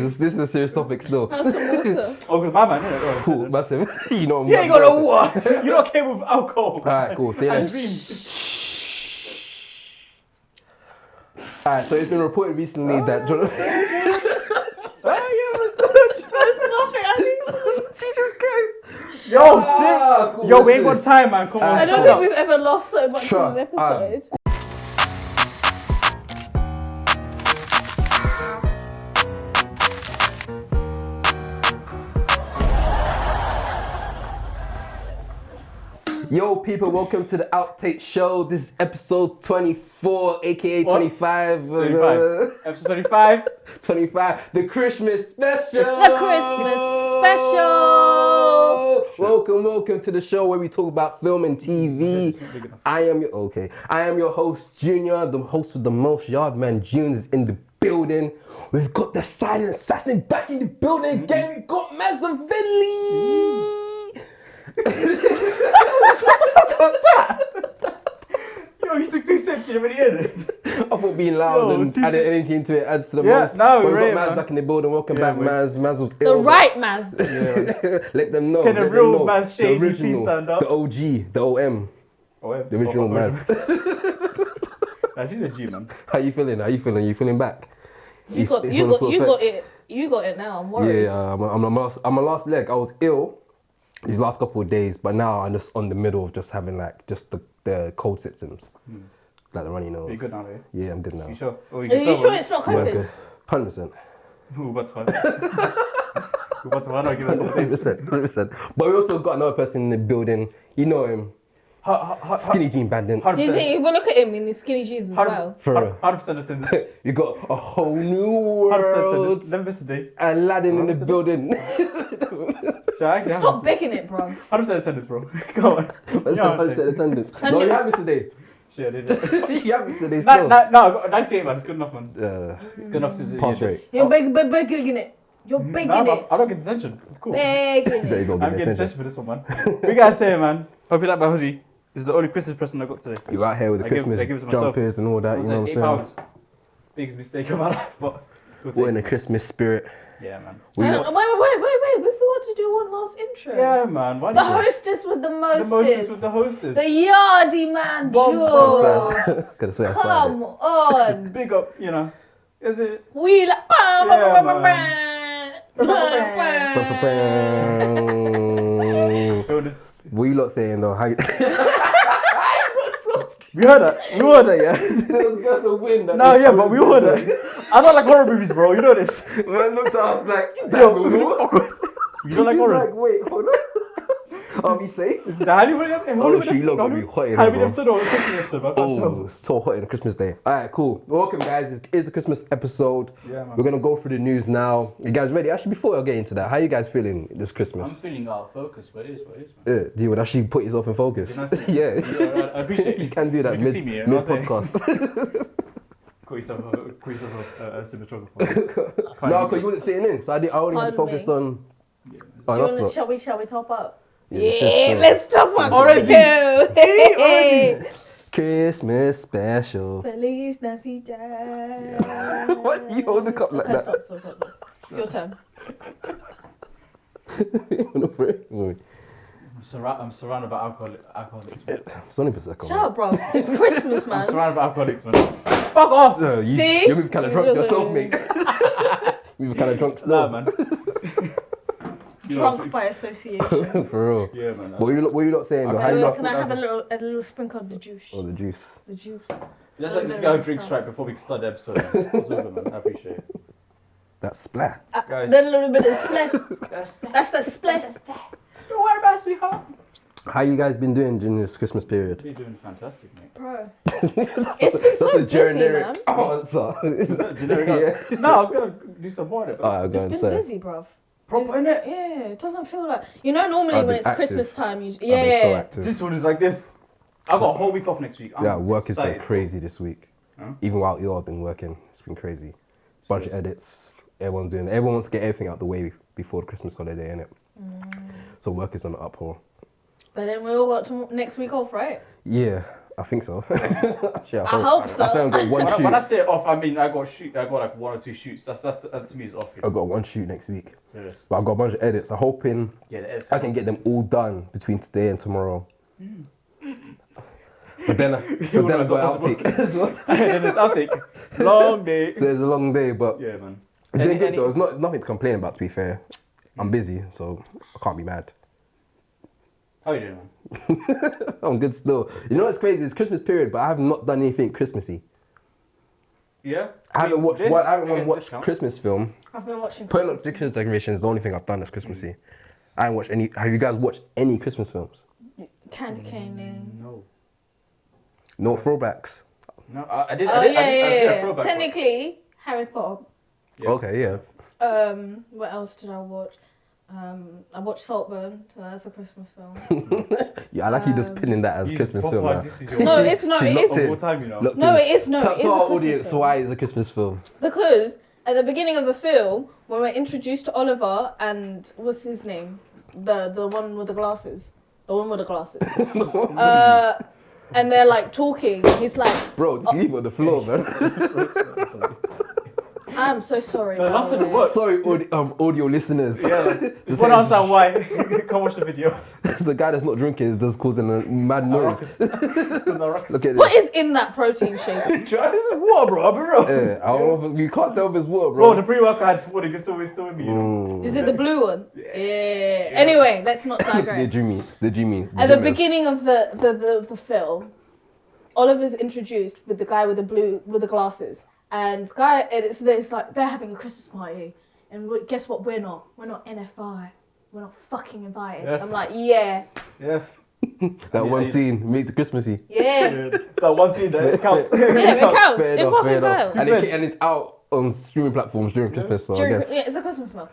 This is a serious topic still. Have some water. Oh, because my man, innit? Cool, massive. You know, You ain't got no water. You're not capable of alcohol. Alright, cool. See you And later. dreams. Alright, so it's been reported recently that There's nothing. I think. Jesus Christ. Yo, Cool, yo, let's we do ain't got this. time, man. Come on. I don't think we've ever laughed so much Trust, in an episode. Yo, people, welcome to the Outtake show. This is episode 24, aka What? 25. 25. Episode 25. 25, the Christmas special. The Christmas special. Welcome to the show where we talk about film and TV. I am your host, Junior, the host with the most. Yardman Junes is in the building. We've got the silent assassin back in the building again. We've got Mazzavili. Yo, you took 2 sips, you already in it. I thought being loud and adding energy into it adds to the Yeah, most. no, But we've right, got Maz man. back in the building. Welcome Yeah, back, man. Maz. Maz was The ill. right Maz. Let them know. Can a let them real know. Maz The shade his original, piece stand up? the OG, the OM, the original Maz. Nah, she's a G, man. How you feeling? You feeling back? You got it. You got it now. I'm worried. Yeah, I'm on my last leg. I was ill these last couple of days, but now I'm just on the middle of just having like just the cold symptoms, like the runny nose. Are you good now, eh? Yeah, I'm good now. You sure? Oh, Are you sure it's not Yeah, I'm COVID? good. 100%. Ooh, what's fun? What's fun? I'll give it a face. 100%. But we also got another person in the building. You know him, Skinny Jean Bandit. 100%. But look at him in his skinny jeans as well. For real. 100% attendance. You got a whole new 100% world. attendance. Never miss a day. Aladdin in the 100%. building. So I actually Stop begging it, bro. 100% attendance, bro. Go on. That's Yeah, 100% attendance. No, you have missed today. Shit, I did it. You have missed today still. No, 98, man. It's good enough, man. It's good enough to Pass rate. You're begging it. You're begging No, it. I don't get attention. It's cool. Begging So you it. don't I'm get getting attention. attention for this one, man. What you guys saying, man? Hope you like my hoodie. This is the only Christmas present I got today. You out here with the I give Christmas it to myself. jumpers and all that, you know what I'm saying? £8. Biggest mistake of my life, but we'll We're in take the it. Christmas spirit. Yeah, man. We Wait. got- We forgot to do one last intro. Yeah, man. Why The did you- hostess with the The mostest with mostest. the hostess. The yardy man, Bomb, Jules. Gotta swear I started Come on. Big up, you know. Is it? We like. Yeah, it. Yo, this- What you lot saying though? How you... We heard that. We heard that, yeah. That's a win. No, yeah, but we heard that. I don't like horror movies, bro. You know this. Man looked at us like, Yo, you don't like He's horror? like, wait, hold on. Are we safe? Is it the Hollywood episode? Oh, she look got me hot in here, Halloween bro. episode or Christmas episode? I can't Oh, tell. it's so hot in Christmas Day. Alright, cool. Welcome, guys. It's the Christmas episode. Yeah, man. We're gonna go through the news now. You guys ready? Actually, before I get into that, how you guys feeling this I'm Christmas? feeling out of focus, but it is what it is, man. Do you would actually put yourself in focus? Didn't I say? Yeah. I appreciate You it. can do that You can see me, yeah, mid I'm saying. podcast. Call yourself a cinematographer. No, because you wasn't sitting in, so I only had to Pardon focus me. on. Oh, that's not. Shall we top up? Yeah, Let's top up. Already? Let's go. Christmas special. Feliz Navidad. What? You hold the cup like Okay, that? stop. It's your turn. I'm surrounded by alcoholics, man. It's only Prosecco. Shut up, bro. It's Christmas, I'm man. surrounded by alcoholics, man. Fuck off! See? You're moving kind of drunk yourself, mate. You're kind of drunk Nah, still. man. You know, Drunk by association. For real. Yeah, man. What you lot saying though? How you Wait, lot? can I have a little sprinkle of the juice? Oh, the juice. The juice. Let's let this guy drink straight before we can start the episode. Man. It's over, man. I appreciate it. That splat. Guys. Then a little bit of split. That's the split. Don't worry about it, sweetheart. How you guys been doing during this Christmas period? You're doing fantastic, mate. Bro. That's It's been so a busy, generic man. answer. Is that generic? Yeah. No, I was gonna do some more on it, but Alright, I'll go and It's been say. busy, bruv. proper in it. Yeah, it doesn't feel like normally I've when been it's active. Christmas time, you I've been so active. This one is like this. I got a whole week off next week. I'm Yeah, work has been excited. crazy this week. Huh? Even while you all been working, it's been crazy. Bunch of edits. Everyone wants to get everything out the way before the Christmas holiday, innit? So work is on the uphill. But then we all got next week off, right? Yeah, I think so. Actually, I hope so. I think I got one shoot. When I say off, I mean I got like 1 or 2 shoots. That to me is off. I got one shoot next week. Serious. But I got a bunch of edits. I'm hoping I can get them all done between today and tomorrow. But then I got outtake as well. Then it's outtake. Long day. So it's a long day, but Yeah, man. it's been good though. It's nothing to complain about, to be fair. I'm busy, so I can't be mad. How you doing, man? I'm good still. You know what's crazy? It's Christmas period, but I have not done anything Christmassy. Yeah. I haven't watched this counts. Christmas film. I've been watching. Putting up Christmas decorations is the only thing I've done that's Christmassy. I haven't watched any. Have you guys watched any Christmas films? Candy caning. No. No throwbacks. No, I did. Oh I did yeah. a throwback. Technically, Harry Potter. Yeah. Okay, yeah. What else did I watch? I watched Saltburn, so that's a Christmas film. Yeah, I like you just pinning that as a Christmas film. Now. No, it's not. It locked is. in. All time, you know. Locked No, in. it is. No, Tell it is a our Christmas audience film. why it's a Christmas film. Because at the beginning of the film, when we're introduced to Oliver and what's his name, the one with the glasses, and they're like talking. He's like, Bro, just leave it on the floor, man. I'm so sorry. No, guys. that's the work. Sorry, audio listeners. Yeah, just want to understand why. Come watch the video. The guy that's not drinking is just causing a mad noise. Look at this. What is in that protein shake? This is water, bro. I'll be real. Yeah, I don't know if you can't tell if it's water, Bro, bro. the pre-workout I had this morning is still with me. You know? Is it the blue one? Yeah. Anyway, let's not The digress. Jimmy. At the Jimmers. beginning of the film, Oliver's introduced with the guy with the glasses, and the guy, and it's like they're having a Christmas party, and guess what? We're not NFI. We're not fucking invited. Yeah. I'm like, yeah. That one scene makes it Christmassy. Yeah. That one scene that it counts. Yeah, it counts. Fair It enough, fucking fair enough. counts. And it's out on streaming platforms during Christmas, so I guess. Yeah, it's a Christmas film.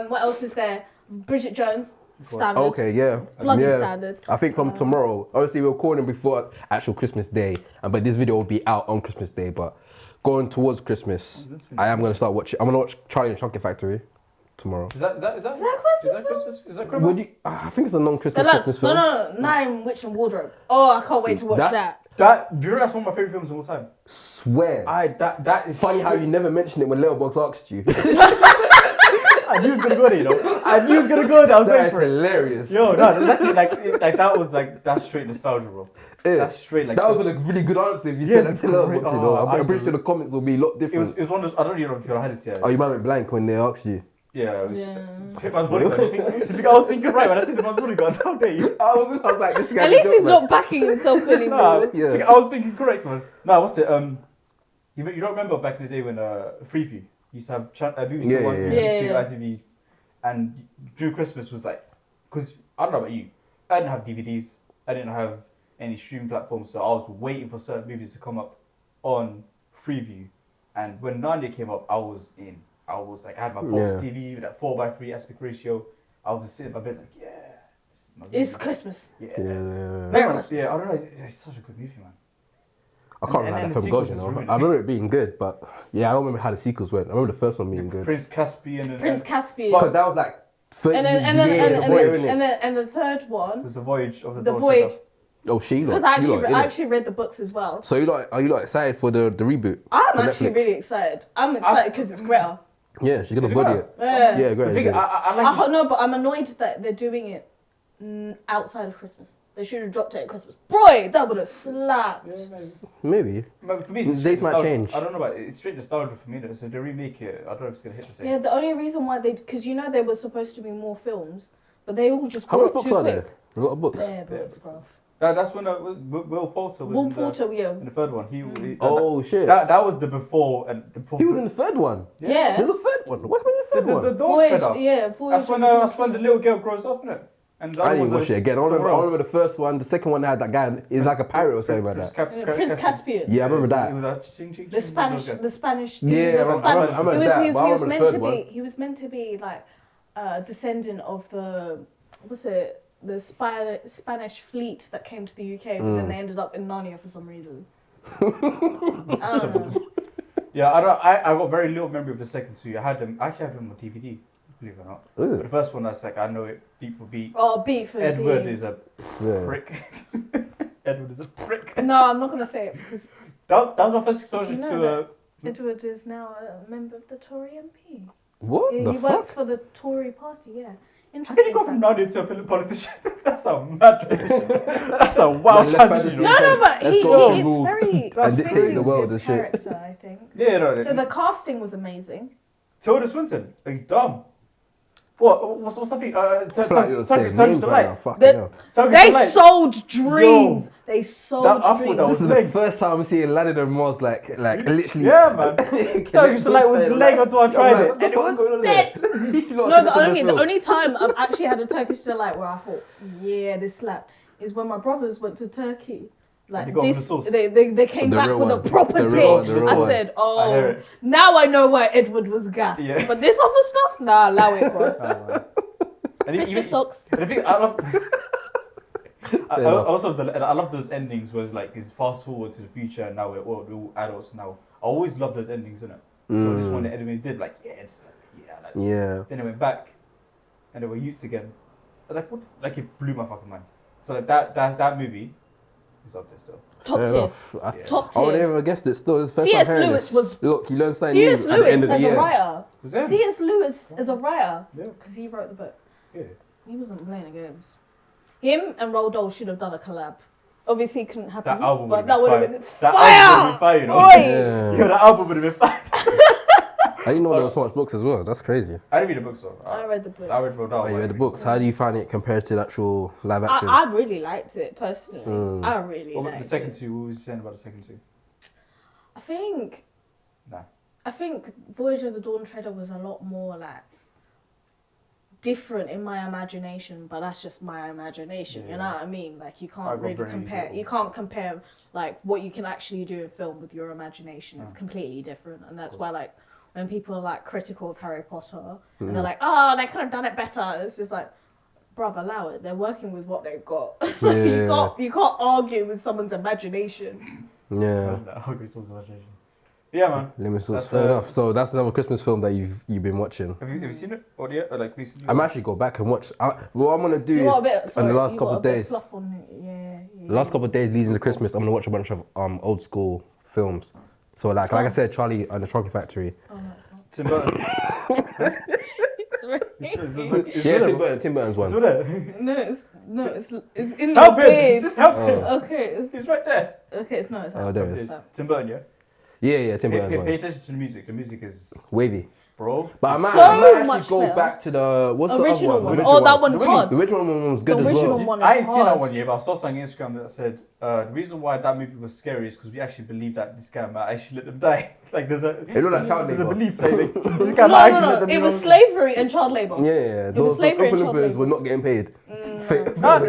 What else is there? Bridget Jones, standard. Okay, yeah. Bloody yeah. standard. I think from tomorrow, obviously we're recording before actual Christmas Day, but this video will be out on Christmas Day. But going towards Christmas, I am going to start watching. I'm going to watch Charlie and the Chocolate Factory tomorrow. Is that Christmas? Is that Christmas? I think it's a non-Christmas Christmas film. No. Nine Witch and Wardrobe. Oh, I can't wait to watch that. Do you know that's one of my favorite films of all time? Swear. That is Funny how you never mentioned it when Letterboxd asked you. I knew he was gonna go there, you know. I knew he was gonna go there. I was waiting That's for it. hilarious. Yo, no, that's actually like that was like that's straight nostalgia, bro. Yeah. That's straight like That was a really good answer if you Yeah, said it's that to Letterboxd, you know. I'm pretty sure the absolutely. comments will be a lot different. It was one of those. I don't even know if you had it yet. Oh, you might went blank when they asked you. Yeah, it was. Yeah. Man's bodyguard. You think I was thinking right when I said the man's bodyguard? How dare you? I was like, this guy. At least he's not backing himself anymore. Nah, Yeah. I was thinking correct, man. No, what's it? You don't remember back in the day when Freeview used to have BBC Yeah, One, yeah, yeah. BBC Two, ITV, and during Christmas was like, because I don't know about you, I didn't have DVDs, I didn't have any streaming platforms, so I was waiting for certain movies to come up on Freeview, and when Narnia came up, I was in. I was like, I had my box TV with that 4:3 aspect ratio. I was just sitting in my bed like, yeah. This is my movie. It's Christmas. Yeah. Merry Christmas. Yeah, I don't know. It's such a good movie, man. I can't remember how and the the film goes, you sequels know. is really I remember it being good, but yeah, I don't remember how the sequels went. I remember the first one being good. Prince Caspian and Prince Caspian. But that was like 30 years And the third one, with the voyage of the the Dawn voyage. Treader. Oh, Sheila. Because I actually read the books as well. So are you like excited for the reboot? I'm for actually Netflix? really excited. I'm excited because it's Greta. Yeah, she's gonna Is it body Greta? it. Yeah. Yeah, great. The thing, I like this- No, but I'm annoyed that they're doing it outside of Christmas. They should have dropped it at Christmas. Boy, that would have slapped. Yeah, Maybe. maybe. But for me, it's Dates straight might nostalgia. change. I don't know about it. It's straight nostalgia for me though. So they remake it. I don't know if it's gonna hit the same. Yeah, the only reason why because you know there was supposed to be more films, but they all just How grew many up books too are quick. there? A lot of books. Yeah, books, bruv. That's when Will Poulter was Will in, Porter, yeah. in the third one. He Oh shit. that was the before and the He was in the third one. Yeah. There's a third one. What's in the third the one? Dawn Voyage, Treader. yeah, Voyage. That's when the little girl grows up, innit? And the I other didn't one's watch it again. I remember somewhere else. the first one. The second one had that guy. He's like a pirate or something like that. Prince Caspian. Yeah, I remember He that. was like, ching, ching, The ching, Spanish. Yeah, I remember that, but I remember the third one. He was meant to be like descendant of the Spanish fleet that came to the UK, but then they ended up in Narnia for some reason. I don't know. Yeah, I got very little memory of the second two. I had them on DVD, believe it or not. Ooh. But the first one, that's like I know it beat for beat. Oh, beat for Edward beat. is a Yeah. prick. Edward is a prick. No, I'm not gonna say it because That was my first do exposure you know to. that Edward is now a member of the Tory MP. What He the works fuck? for the Tory party. Yeah, How can interesting. you go from fact. Narnia to a politician? That's a mad transition. That's a wild Man left by transition. the No, no, but Let's he go it's rule very and dictate fitting the to world his and shit. character, I think. Yeah, no. So the casting was amazing. Tilda Swinton. Are you dumb? What's the thing? I feel like you're Turkish saying names right now. Delight. Fucking The- hell. Turkish They Delight. sold dreams. They sold I thought that dreams. was This is leg. the first time I'm seeing Aladdin and Mars like literally. Yeah, man. Turkish Delight was leg until I tried it. What the fuck is going on there? No, the only time I've actually had a Turkish delight where I thought, yeah, this slapped, is when my brothers went to Turkey. Like And you got this, the sauce. they came The back real with a one. proper The real thing. one, the real I one. said, I hear oh, it. now I know why Edward was gassed. Yeah. But this other stuff, nah, allow it, bro. And Christmas socks. I think I love. I love those endings where it's like it's fast forward to the future and now we're all adults now. I always love those endings, innit? So this one the enemy did like Yeah. Then it went back, and they were youths again. Like what? Like it blew my fucking mind. So like that movie is up there still. Top Fair tier. enough. Top I would tier. never guessed it still. It's the first C.S. time hearing Lewis this. was- Look, you learn something new C.S. at the end Lewis of the as a year. writer. Was there? C.S. Lewis as a writer. Yeah. Because he wrote the book. Yeah. He wasn't playing the games. Him and Roald Dahl should have done a collab. Obviously, it couldn't happen. That album but would that would have have been been fire. fire. That album would have been fire, you know? Oi! Yeah, that album would have been fire. I didn't know there were so much books as well. That's crazy. I didn't read the books though. I read the book. I read Roald Dahl. Oh, you read the books. How do you find it compared to the actual live action? I really liked it personally. I really What liked about the second it. two? What was you saying about the second two? I think Nah. Voyage of the Dawn Treader was a lot more like different in my imagination, but that's just my imagination. You Yeah. know what I mean? Like you I can't got really brain compare. eagle. You can't compare like what you can actually do in film with your imagination. It's Mm. completely different, and that's why like when people are like critical of Harry Potter and they're like, oh, they could have done it better. It's just like, bruv, allow it. They're working with what they've got. Yeah. you can't argue with someone's imagination. Yeah. Yeah, man. Limits was That's, fair enough. So that's another Christmas film that you've been watching. Have you seen it? Or yeah, or like recently? I'm actually go back and watch. What I'm gonna do You is got a bit. Sorry, in the last you couple got of a bit days. fluff on it. Yeah. The last couple of days leading to Christmas, I'm gonna watch a bunch of old school films. So like I said, Charlie and the Chocolate Factory. Oh no, it's not. Tim Burton. It's really. Yeah, Tim Burton's one. No, it's in Help the him! page. Just help him! Okay, He's right there. it's not. It's Oh, not. there it is. Tim Burton, yeah? Yeah, Tim Burton's Pay one. attention to the music. The music is, Wavy. bro. But I might, So I might much actually go better. back to the what's Original the one. other Oh, one? that one's the hard. The original one was good The as original well. one I is ain't seen that hard. one yet, but I saw something on Instagram that said the reason why that movie was scary is because we actually believe that this guy might actually let them die. Like there's a It looked like child there's a labour. belief like this guy might actually let them It die. was slavery and child labor. Yeah, was those slavery and Oompa child Loompas labour. were not getting paid. No,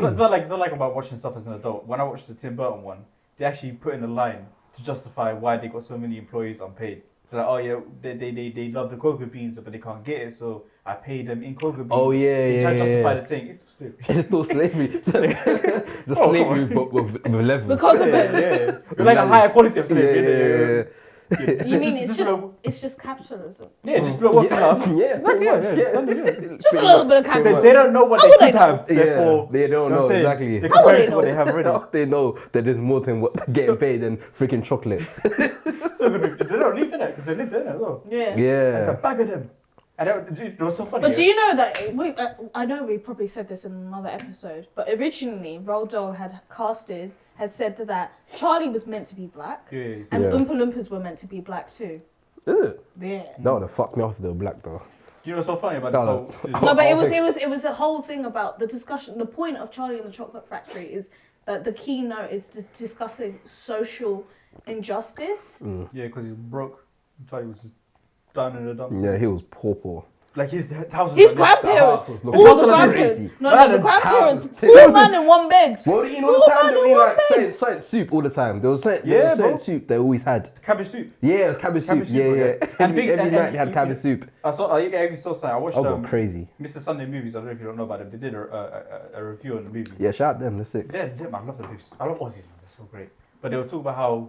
it's not like about watching stuff as an adult. When I watched the Tim Burton one, they actually put in a line to justify why they got so many employees unpaid. They're like, oh yeah, they love the cocoa beans, but they can't get it, so I paid them in cocoa beans. Oh, yeah, They try to yeah, justify yeah. the thing. It's still slavery. It's still slavery. It's a Oh, slavery, come but with levels. Because of Yeah, it. yeah. You're like a higher quality of slavery. Yeah. You mean it's just capitalism? Yeah, just blow up Yeah, enough. yeah, Exactly, pretty much, yeah, yeah. something, yeah. Just a little bit of They, capitalism. they don't know what How they would could they have, Yeah, therefore. they don't you know what know I'm saying? exactly. They How would compare it they to what know? they have already. They know that there's more than what's getting paid than freaking chocolate. So they don't live in it because they live there as well. Yeah. There's a Yeah. bag of them. And it was so funny. But do you know that I know we probably said this in another episode, but originally Roald Dahl had said that Charlie was meant to be black, Yeah. and Yeah. the Oompa Loompas were meant to be black too. Is it? Yeah. That would have fucked me off if they were black though. Do you know what's so funny about No, this no. whole... No, but I it was a whole thing about the discussion. The point of Charlie and the Chocolate Factory is that the keynote is discussing social injustice. Yeah, because he was broke. Charlie was just down in the dumps. Yeah, he was poor. Like his house was His like this. grandparents, house was all looking the also like grandparents, crazy. the grandparents, House- four man in one bed. What do you know all the time? They were eating like certain soup all the time. There was certain, Yeah, certain bro. soup they always had. Cabbage soup. Yeah, it was cabbage soup. Cabbage soup, Yeah, yeah. okay. And Every and night they had you- cabbage soup. I actually saw something. I watched I'll go crazy. Mr. Sunday Movies. I don't know if you don't know about them. They did a review on the movie. Yeah, shout out them. They're sick. Yeah, man, I love the movies. I love Aussies, man. They're so great. But they were talking about how,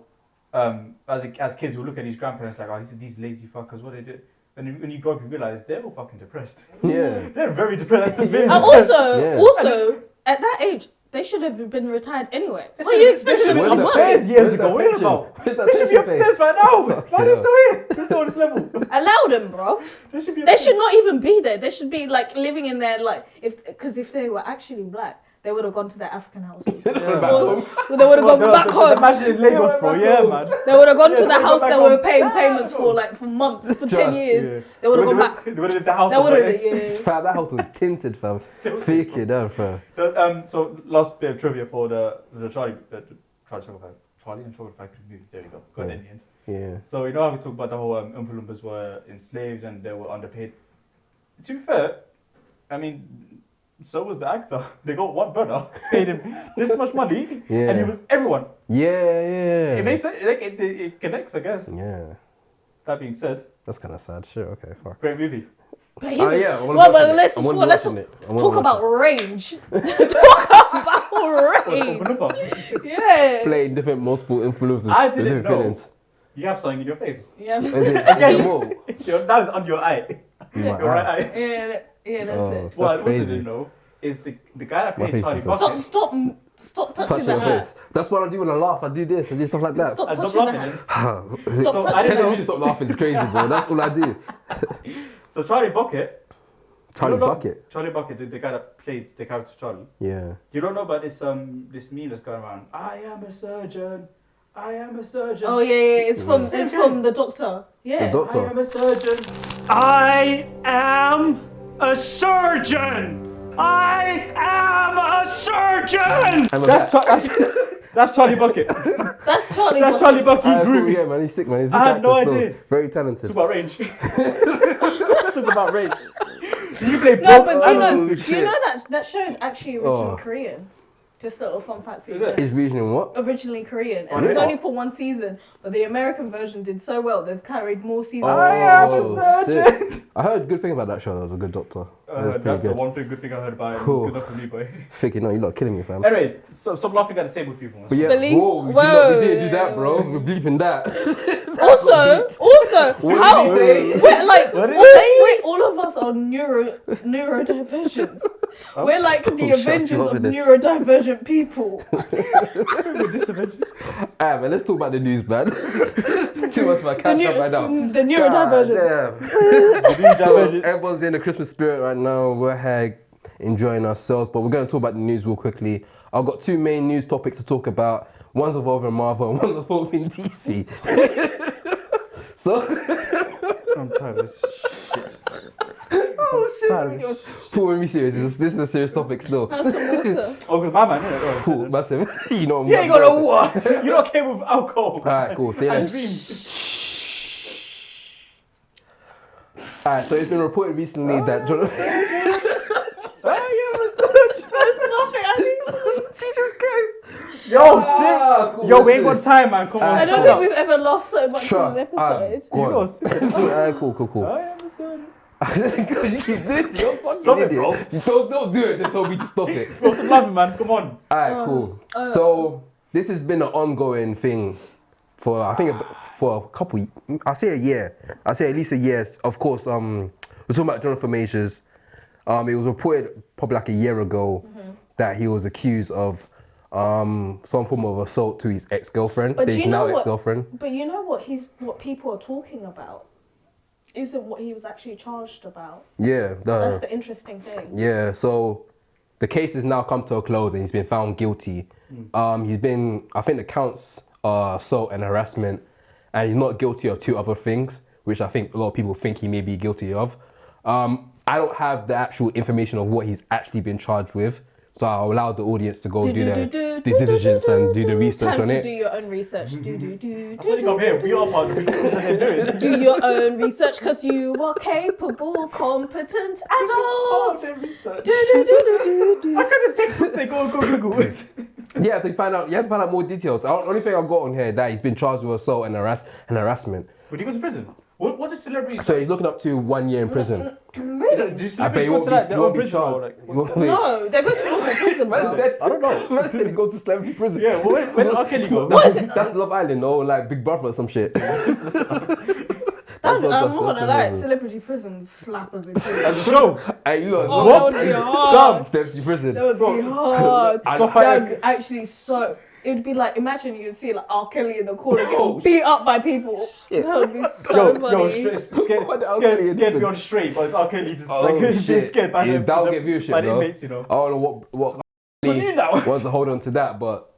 as kids, we look at these grandparents like, oh, these lazy fuckers. What they do. And when you grow up, you realize they're all fucking depressed. Yeah. They're very depressed. That's the thing. And also, Yeah. also at that age, They should have been retired anyway. What are you expecting them to Where's be the working? upstairs years ago. Where's What are you that about? pension? Where's that They should be pension pay? upstairs right now. Man, Fuck they're still here. They're still on this level. Allow them, bro. They should be. They should not even be there. They should be like living in their like because if they were actually black, they would have gone to their African houses. Back Or home. they would have gone back home. Imagine in Lagos, bro. Yeah, man. They would have gone Yeah, to they the would've house gone they back were home. paying payments for like for months, for 10 Just, years. They would have gone back. They would have the house. They would have, yeah. Fam, that house was tinted, fam. Fake it down, fam. So last bit of trivia for the Charlie and Chocolate Factory movie. There you go. Got it in the end. Yeah. So you know how we talk about the whole Oompa Loompas were enslaved and they were underpaid. To be fair, I mean, so was the actor. They got one brother, paid him this much money, Yeah. and he was everyone. Yeah. It makes sense. Like, it connects, I guess. Yeah. That being said, That's kind of sad. Sure. Okay. Fuck. great movie. But Oh yeah. I wanna well, watch but it. let's I wanna let's watch it. I wanna talk watch about it. range. Talk about range. Oompa Loompa. Yeah. Playing different multiple influences. I with didn't different know. feelings. You have something in your face. Yeah. Is it more? That was on your eye. My Your right eye. eye. Yeah, that's Oh. it. That's What I also crazy. didn't know is the guy that My played face Charlie is so- Bucket. Stop touching Touch the your hat. face. That's what I do when I laugh. I do this. I do stuff like that. Stop Stop touching the laughing. hat. then. Stop So I touching didn't Telling know. me to stop laughing is crazy, bro. That's all I do. So Charlie Bucket. Charlie you don't know- Bucket. Charlie Bucket, the guy that played the character Charlie. Yeah. You don't know about this meme that's going around. I am a surgeon. I am a surgeon. Oh yeah. It's from the doctor. Yeah. The doctor. I am a surgeon. I am a surgeon! I am a surgeon! I'm a That's, bat. that's Charlie Bucket. That's Charlie. That's Charlie Bucket. Alright, cool, Groovy. yeah, man. He's sick, man. He's a I had no actor still. idea. Very talented. Talk about range. Talk about range. You play No, both but animals. you know that show is actually originally Oh. Korean. Just a little fun fact for you. Is it? guys. His region in what? Originally Korean, Oh, and it was really? only for one season. But the American version did so well; they've carried more seasons. I am a surgeon. sick. I heard good thing about that show. That was a good doctor. That was pretty That's the good. one good thing I heard about it. It Cool. was good enough for me, boy. Thinking, no, you're not killing me, fam. Anyway, stop laughing at disabled people. But yeah, Police- whoa, we whoa. didn't do that, bro. We're bleeping that. Also, What how did he say? we're like What did all of us are neurodivergent. We're like the shut Avengers you up of with this. neurodivergent people. With this Avengers. Alright, man, let's talk about the news, man. Too much of my catch up right now. The neurodivergent. Damn. So everyone's in the Christmas spirit right now. We're here enjoying ourselves, but we're going to talk about the news real quickly. I've got two main news topics to talk about. One's involving Marvel and one's involving DC. So, I'm tired of this shit. oh shit, Tired of this. Cool, let me serious. This is a serious topic still. Have some water. Oh, because my man, innit? Cool, massive. You know, You ain't got no water. You're not came with alcohol. Alright, cool. See you And later. dreams. Alright, so it's been reported recently that There's nothing I think. Jesus Christ. Yo, Ah, cool, Yo, let's we do ain't got this. time, man. Come on. I don't come think on. we've ever laughed so much Trust. in an episode. Go on. You know, Alright, cool. I am a surgeon. Because you keep doing it, you're a fucking Stop it, idiot. bro. You don't do it, they told me to stop it. Bro, stop laughing, man. Come on. Alright, cool. So this has been an ongoing thing for I think for a couple. I say a year. I say at least a year. Of course, we're talking about Johnathan Majors. It was reported probably like a year ago that he was accused of some form of assault to his ex-girlfriend. But do His you know now what? ex-girlfriend. But you know what people are talking about isn't what he was actually charged about. Yeah. That's the interesting thing. Yeah, so the case has now come to a close and he's been found guilty. He's been, I think the counts are assault and harassment, and he's not guilty of two other things, which I think a lot of people think he may be guilty of. I don't have the actual information of what he's actually been charged with, so I'll allow the audience to go do their due diligence and do the research Time on to it. do your own research. I think I'm here. We are part of the research. Do your own research because you are capable, competent adults. research. Do. I couldn't textbook say go Google. Yeah, you have to find out more details. The only thing I got on here that he's been charged with assault and harassment. Would he go to prison? What does celebrities? So he's looking up to 1 year in prison. Really? Do I bet celebrities he go won't to be, that? he Their won't own be prison or charged. like? He won't be- No, they're going to normal prison, Man bro. said, I don't know. Man said he goes to celebrity prison. Yeah, well, when R. Kelly go? What is it? That's Love Island, or like Big Brother or some shit. I'm not that's gonna lie, amazing. Celebrity Prison slappers in As a show. Hey, look, Oh, that would be hard. Steps to prison. That would be hard. So That would be actually so. It would be like, imagine you'd see like R. Kelly in the corner getting beat up by people. That would be so funny. Scared What the R. Kelly is scared different? beyond straight, but it's R. Kelly just Oh, like being shit. scared by Yeah, them. that'll get viewership, by though. inmates, you know. I don't know what So you know. wants to hold on to that, but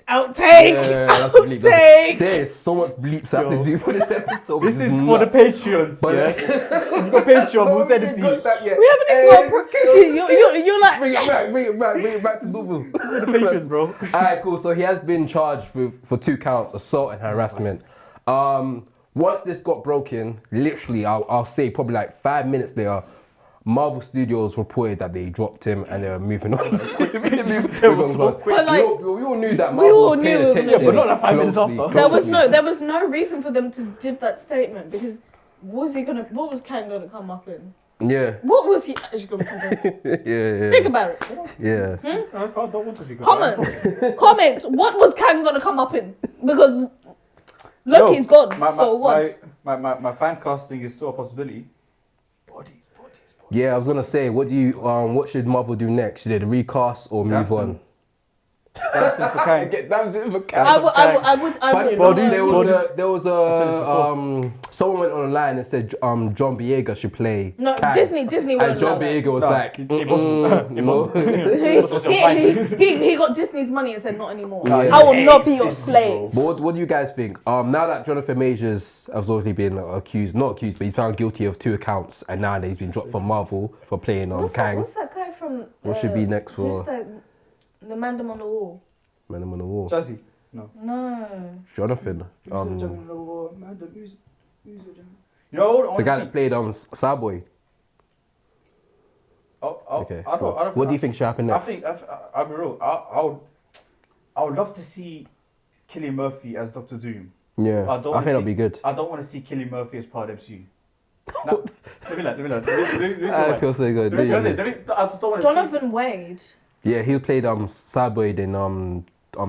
Outtake! that's a bleep. Outtake! There is so much bleeps I have to do for this episode. This is nuts. for the Patreons. But Yeah? If you've got Patreon, we'll send it to you. We haven't even got you're like, Bring it back to Google. For the Patreons, bro. Alright, cool. So he has been charged for 2 counts, assault and harassment. Once this got broken, literally, I'll say probably like 5 minutes later, Marvel Studios reported that they dropped him and they were moving on. But like, we all knew that we Marvel all was knew paying it was attention. gonna be- but not like 5 minutes closely, after. closely. there was no reason for them to give that statement because what was Kang gonna come up in? Yeah. What was he actually gonna come up in? Yeah. Think about it. Yeah. I don't want to be Comment. What was Kang gonna come up in? Because Loki's gone. So what? My fan casting is still a possibility. Bodies. Yeah, I was gonna say, what should Marvel do next? Should they recast or move on? Dancing for Kang. Get dancing for I would. Funny Bodies, enough, there bodies. was a someone went online and said John Boyega should play. No, Kang. Disney won't And John allow that. Boyega was No, like, it wasn't. no. He got Disney's money and said not anymore. Yeah. I will not be your slave. But what do you guys think? Now that Johnathan Majors has obviously been not accused, but he's found guilty of 2 accounts, and now that he's been dropped from Marvel for playing Kang. What's that guy from? What should be next Who's for that? The Mandem on the Wall. Man on the Wall? Jazzy. No. No. Jonathan. You know, The guy that played Starboy. Okay. Cool. What do you think should happen next? I'll be real. I would love to see Cillian Murphy as Doctor Doom. Yeah, I I think that'll be good. I don't want to see Cillian Murphy as part of MCU. Let me let I feel so good. I just don't want to see. Jonathan Wade. Yeah, he played Starboy in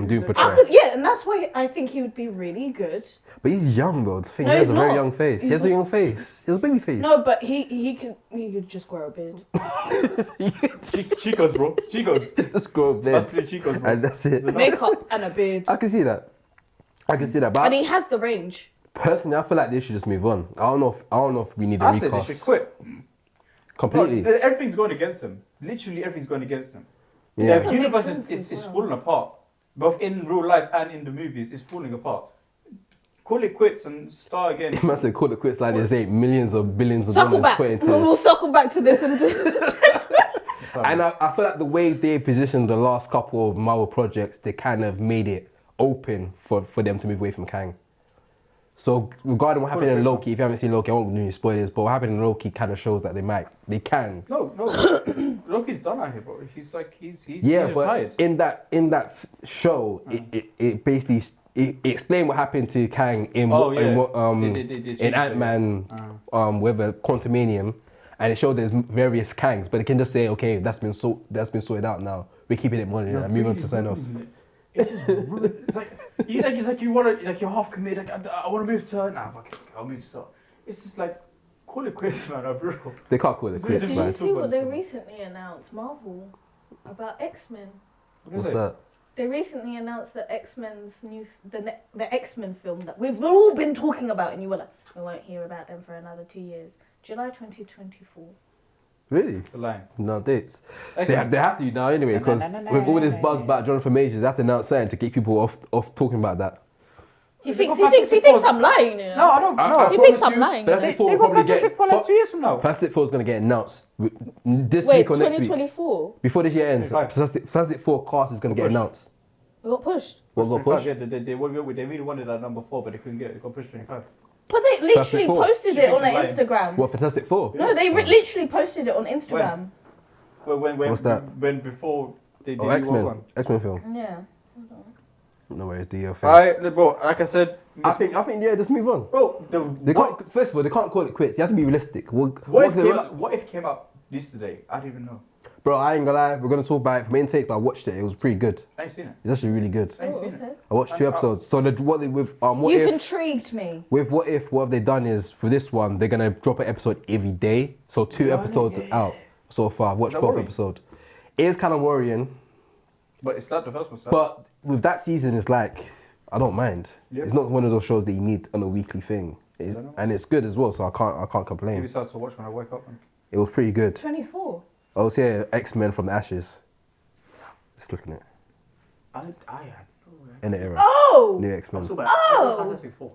Doom I Patrol. could, yeah, and that's why I think he would be really good. But he's young though. The thing, No, he has he's a very not. young face. He He's has a young face. He has a baby face. No, but he could just grow a beard. Chicos, bro. Chicos. Just grow a beard. That's 3 Chicos, bro. And that's it. Makeup and a beard. I can see that. But And he has the range. personally, I feel like they should just move on. I don't know if we need a I said they recast should quit. completely. No, everything's going against them. Literally everything's going against them. Yeah. The Doesn't make universe sense is as well. falling apart. Both in real life and in the movies, it's falling apart. Call it quits and start again. You must have called it quits like there's billions of Circle dollars back. put into We'll this. circle back to this and And I feel like the way they positioned the last couple of Marvel projects, they kind of made it open for them to move away from Kang. So regarding what happened in Loki, if you haven't seen Loki, I won't do any spoilers, but what happened in Loki kind of shows that they can. No. Loki's done out here, bro. He's Yeah, but retired. in that show, it basically it explained what happened to Kang in in Ant-Man with a Quantumanium, and it showed there's various Kangs, but it can just say, okay, that's been sorted out now. We're keeping it money and moving on to something else. It's just it's like you want to, like you're half committed. Like I want to move to fuck it, I'll move to so. It's just like call it quits, man, bro. They can't call it quits, Did you man. see what they recently announced, Marvel, about X-Men? What's that? They recently announced that X-Men's the X-Men film that we've all been talking about, and you were like, we won't hear about them for another 2 years. July 2024. Really? The line. No dates. They Excellent. have to now anyway, because with all this buzz about Johnathan Majors, they have to announce something to keep people off talking about that. He thinks I'm lying. You know? No, I don't. No, He thinks I'm lying. Fantastic Four They will got probably Fantastic Four like 2 years from now. Fantastic Four is going to get announced this Wait, week or next week. 2024? Before this year ends, 25. Fantastic Four cast is going to get announced. We got pushed. What got pushed? Yeah, they really wanted that number 4, but they couldn't get it. They got pushed 25. But they literally Fantastic Four. posted She it on thinks their I'm Instagram. What, Fantastic Four? No, they literally posted it on Instagram. When What's that? When before they Oh, X-Men. X-Men film. Yeah. No worries, do your thing. Alright, bro. Like I said, I think yeah, just move on. bro. They can't. First of all, they can't call it quits. You have to be realistic. What if it came up yesterday? I don't even know. Bro, I ain't gonna lie. We're gonna talk about it from intake. But I watched it. It was pretty good. I ain't seen it. It's actually really good. I ain't seen it. Okay. I watched 2 episodes. So what You've if intrigued me. with what have they done is for this one they're gonna drop an episode every day. So 2 episodes out so far. I've watched that both worrying? episodes. It is kind of worrying, But it's like the first one. So. but with that season, it's like I don't mind. Yeah. It's not one of those shows that you need on a weekly thing, and it's good as well. So I can't Maybe complain. starts to watch when I wake up. Man. It was pretty good. 24. Oh, so yeah, X-Men from the Ashes. Just looking at it. I had no way. In the era. Oh! New I'm X-Men. talking about Fantastic Four.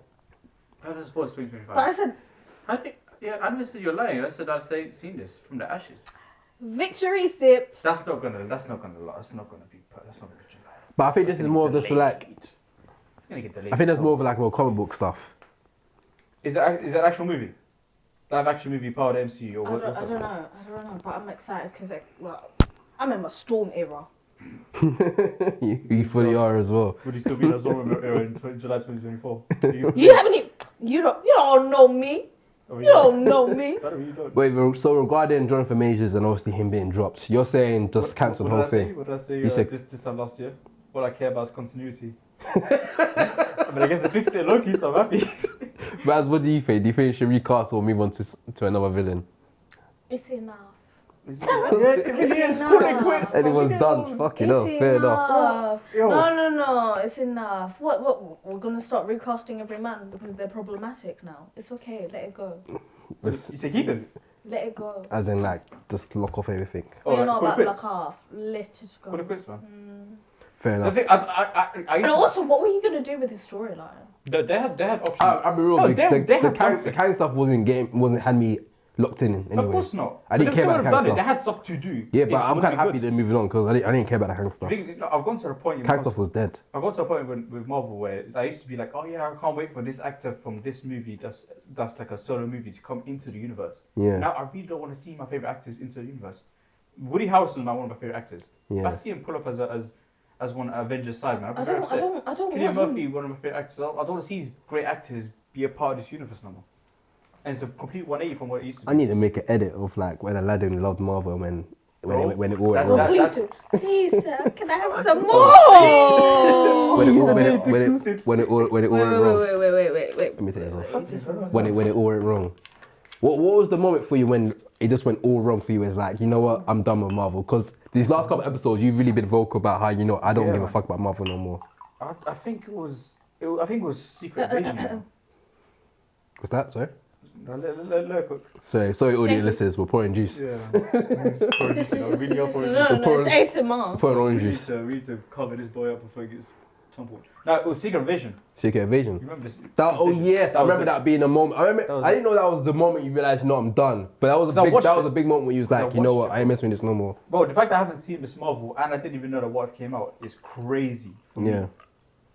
Fantastic Four is 2025. But I said I never said you're lying. I said seen this from the Ashes. victory sip. That's not gonna be. That's not gonna be July. But I think this is more of just like. It's gonna get delayed. I think that's more of like more comic book stuff. Is that actual movie? Live action movie part of the MCU or I what? don't know, but I'm excited because I'm in my Storm era. you fully are as well. Would he still be in a Zorro era in July 2024? You haven't even, you don't know me. You don't know me. Wait, so regarding Johnathan Majors and obviously him being dropped, you're saying just cancel the whole thing? What did I say? You said- This time last year. All I care about is continuity. I mean, I guess they fixed it low-key, so I'm happy. Baz, what do you think? Do you think he should recast or move on to another villain? It's enough. Anyone's done. Fucking hell, fair enough. No, it's enough. What? We're gonna start recasting every man because they're problematic now. It's okay. Let it go. You say keep him? Let it go. As in, like, just lock off everything. We're not call it about quits. luck off. Let it go. Call it quits, man. Fair I enough. think I And used also, what were you gonna do with his storyline? to, they had options. I'll be real. No, the had Kang something. stuff wasn't had me locked in anyway. Of course not. I didn't But care they about the still Kang would've done it. stuff. They had stuff to do. Yeah, It but I'm would've kind of been happy good. they're moving on because I didn't care about the Kang stuff. I've gone to the point. Kang stuff was dead. I got to a point with Marvel where I used to be like, oh yeah, I can't wait for this actor from this movie that's like a solo movie to come into the universe. Yeah. Now I really don't want to see my favorite actors into the universe. Woody Harrelson is one of my favorite actors. Yeah. If I see him pull up as one Avengers side man, I don't Cillian want Murphy, him. one of my favorite actors. I don't want to see these great actors be a part of this universe no more. And it's a complete 180 from what it used to be. I need to make an edit of like when Aladdin loved Marvel when it all went That- wrong. that- Please do. Please, can I have some more? When it all He's when a it when two it sips. when it all went wrong. Wait. Let me take this off. When it all went wrong. What was the moment for you when it just went all wrong for you? It's like, you know what, I'm done with Marvel. Because these last couple episodes, you've really been vocal about how, you know, I don't Yeah, give a man. fuck about Marvel no more. I think it was Secret Invasion. you know. What's that? Sorry? No, look. Sorry, audio Thank you. listeners, we're pouring juice. Yeah. No, Really it's ASMR. Pouring orange We need juice. to cover this boy up before he gets tumbled. No, it was Secret Invasion. Secret Invasion. You remember this? Oh yes, I remember was that being a moment. I didn't know that was the moment you realized, no, I'm done. But that was So I watched a it. big moment when you was So I like, you know watched what, it. I ain't messing with this no more. Bro, the fact that I haven't seen Miss Marvel and I didn't even know that what came out is crazy for me. Yeah.